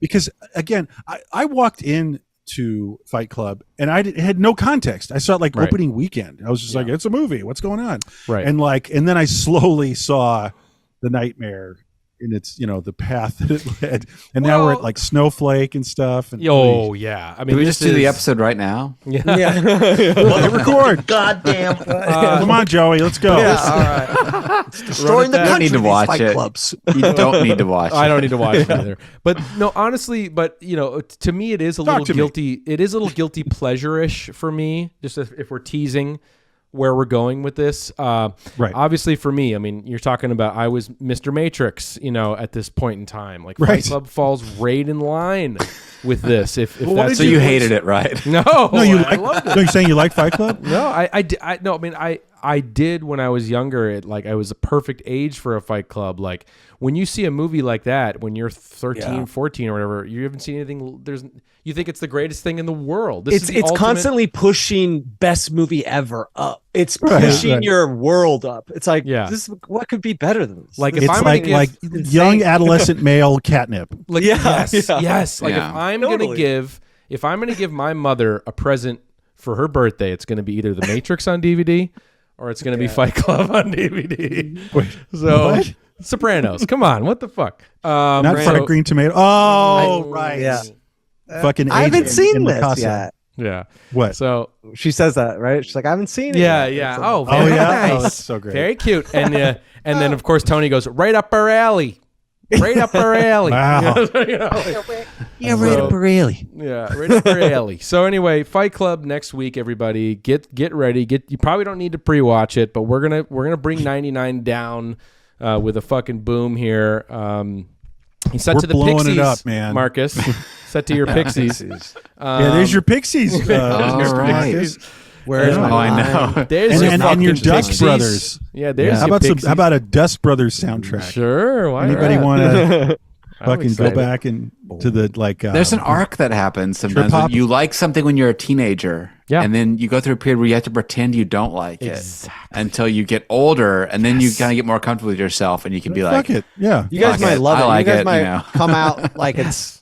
because again, I walked into Fight Club and I had no context. I saw it like opening weekend. I was just like, it's a movie. What's going on? Right. And then I slowly saw the nightmare in its, the path that it led. And now we're at like Snowflake and stuff. And yeah. I mean, we just do the episode right now? Yeah. Well, record. Goddamn. Come on, Joey. Let's go. Yeah, all right. It's destroying the You don't country. need to watch Fight it. Clubs. You don't need to watch it. I don't need to watch it either. But no, honestly, to me, it is a little guilty. It is a little guilty pleasure-ish for me, just if we're teasing where we're going with this. Right. Obviously for me, I mean, you're talking about, I was Mr. Matrix, at this point in time, like Fight Club falls right in line with this. If that's so you hated it, right? No, I loved it. No, you're saying you like Fight Club? No, I did when I was younger. I was a perfect age for a Fight Club. Like when you see a movie like that, when you're 13, 14 or whatever, you haven't seen anything. You think it's the greatest thing in the world. It's constantly pushing best movie ever up. It's pushing your world up. It's like, what could be better than this? Like if it's I'm like young adolescent male catnip. Like yes. Like Yeah. if I'm gonna give my mother a present for her birthday, it's gonna be either The Matrix on DVD or it's gonna be Fight Club on DVD. What? Sopranos. Come on, what the fuck? Not Fried Green Tomato. Oh, right. Yeah. Fucking. I haven't seen in this Mikasa. yet. Yeah. What? So She says that, right? She's like, I haven't seen it. yeah. yet. Oh, Oh very yeah. nice. Oh, that's so great. Very cute. And then of course Tony goes right up our alley. Right up our alley. Wow. Yeah, right up her alley. Yeah, right up our alley. So anyway, Fight Club next week, everybody. Get ready. You probably don't need to pre-watch it, but we're gonna bring 99 down with a fucking boom here. He's set We're to the blowing Pixies, it up, man. Marcus. Set to your Pixies. Yeah, there's your Pixies. All right. Where's Oh, my I know. There's and your fucking Dust Pixies. Brothers. Yeah, there's How your about Pixies. how about a Dust Brothers soundtrack? Sure. Why Anybody not? want to I'm fucking go excited. back and to the like? There's an arc that happens sometimes. Trip-hop. When you like something when you're a teenager, Yeah. and then you go through a period where you have to pretend you don't like it until you get older, and then you kind of get more comfortable with yourself, and you can be like, Fuck it. Yeah. You guys Fuck might it. love I it. like you guys it, might you know. come out like it's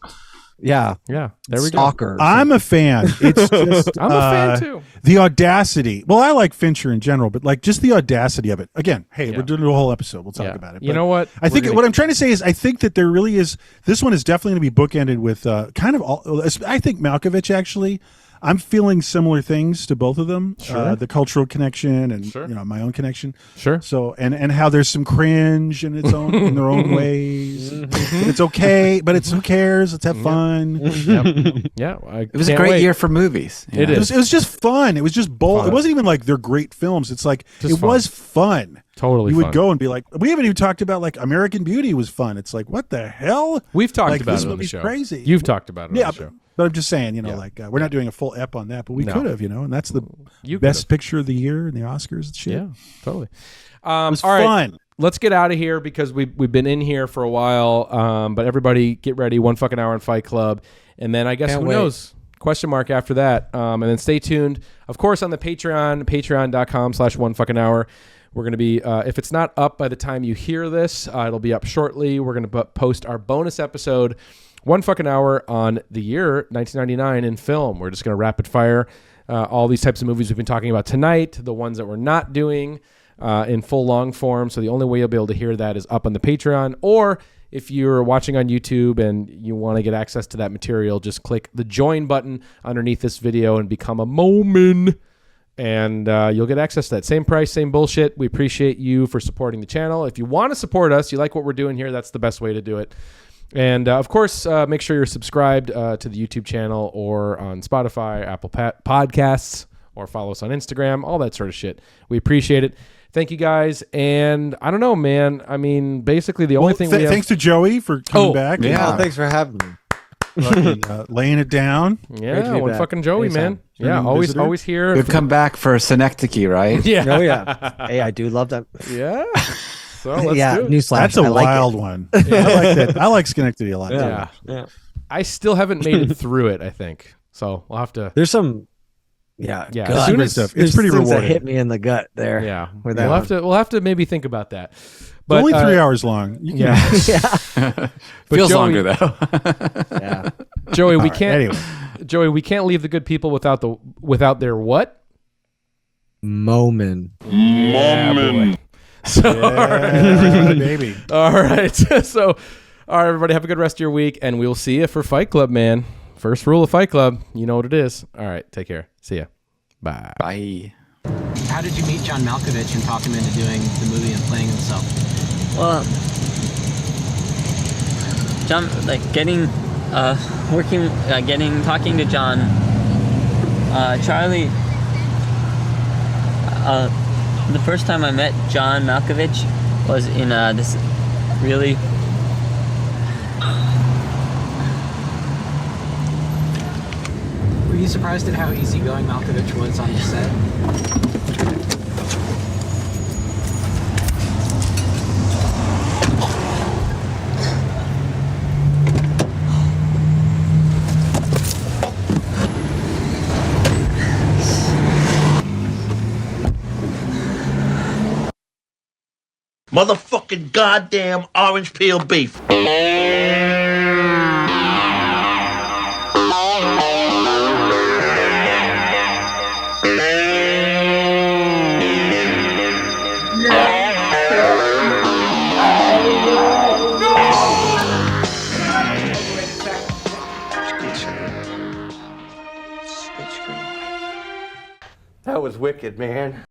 Yeah. There we go. stalker. I'm a fan. It's just I'm a fan too. The audacity. Well, I like Fincher in general, but like just the audacity of it. Again, hey, we're doing a whole episode. We'll talk about it. You But know what? I think We're gonna- what I'm trying to say is I think that there really is. This one is definitely going to be bookended with kind of all. I think Malkovich actually. I'm feeling similar things to both of them. Sure. The cultural connection and Sure. my own connection. Sure. So and how there's some cringe in its own in their own ways. It's okay, but it's who cares? Let's have fun. Yeah. it was a great year for movies. you It know? is. It was just fun. It was just bold. Fun. It wasn't even like they're great films. It's like Just it fun. was fun. Totally You would fun. go and be like, we haven't even talked about like American Beauty was fun. It's like, what the hell? We've talked Like, about this it on the movie's show. crazy. You've talked about it Yeah, on the show. but I'm just saying, we're not doing a full ep on that, but we No. could have, and that's the You best picture of the year and the Oscars and shit. Yeah, totally. It was all right, fun. let's get out of here because we've been in here for a while. But everybody, get ready. 1 fucking hour in Fight Club, and then I guess Can't who wait. knows? Question mark after that. And then stay tuned, of course, on the Patreon, patreon.com/1 fucking hour. We're going to be, if it's not up by the time you hear this, it'll be up shortly. We're going to post our bonus episode, 1 fucking hour on the year 1999 in film. We're just going to rapid fire all these types of movies we've been talking about tonight, the ones that we're not doing in full long form. So the only way you'll be able to hear that is up on the Patreon, or if you're watching on YouTube and you want to get access to that material, just click the join button underneath this video and become a Momin. And you'll get access to that same price, same bullshit. We appreciate you for supporting the channel. If you want to support us, you like what we're doing here, that's the best way to do it. And of course, make sure you're subscribed to the YouTube channel or on Spotify, Apple Podcasts, or follow us on Instagram, all that sort of shit. We appreciate it. Thank you guys. And I don't know, man. I mean, basically the only thing we have... Thanks to Joey for coming back. Yeah, thanks for having me. Fucking, laying it down. Yeah, one fucking Joey, man. Yeah, always here. We've come back for Synecdoche, right? Yeah. Oh, yeah. Hey, I do love that. Yeah. So let's do it. Newsflash. That's a wild one. I like that. I like Schenectady a lot. Yeah. I still haven't made it through it, I think. So we'll have to... There's some... Yeah. As soon as stuff. It's pretty rewarding. That hit me in the gut there. Yeah. We'll have to maybe think about that. But only 3 hours long. Yeah. Feels Joey, longer though. Yeah. Joey, we can't. Anyway. Joey, we can't leave the good people without their what? Moment. Boy. So, baby. All right. So, all right, everybody, have a good rest of your week, and we'll see you for Fight Club, man. First rule of Fight Club, you know what it is. All right, take care. See ya. Bye. Bye. How did you meet John Malkovich and talk him into doing the movie and playing himself? Well, John, like talking to John, Charlie, the first time I met John Malkovich was in this really... Were you surprised at how easygoing Malkovich was on the set? Motherfucking goddamn orange peel beef. That was wicked, man.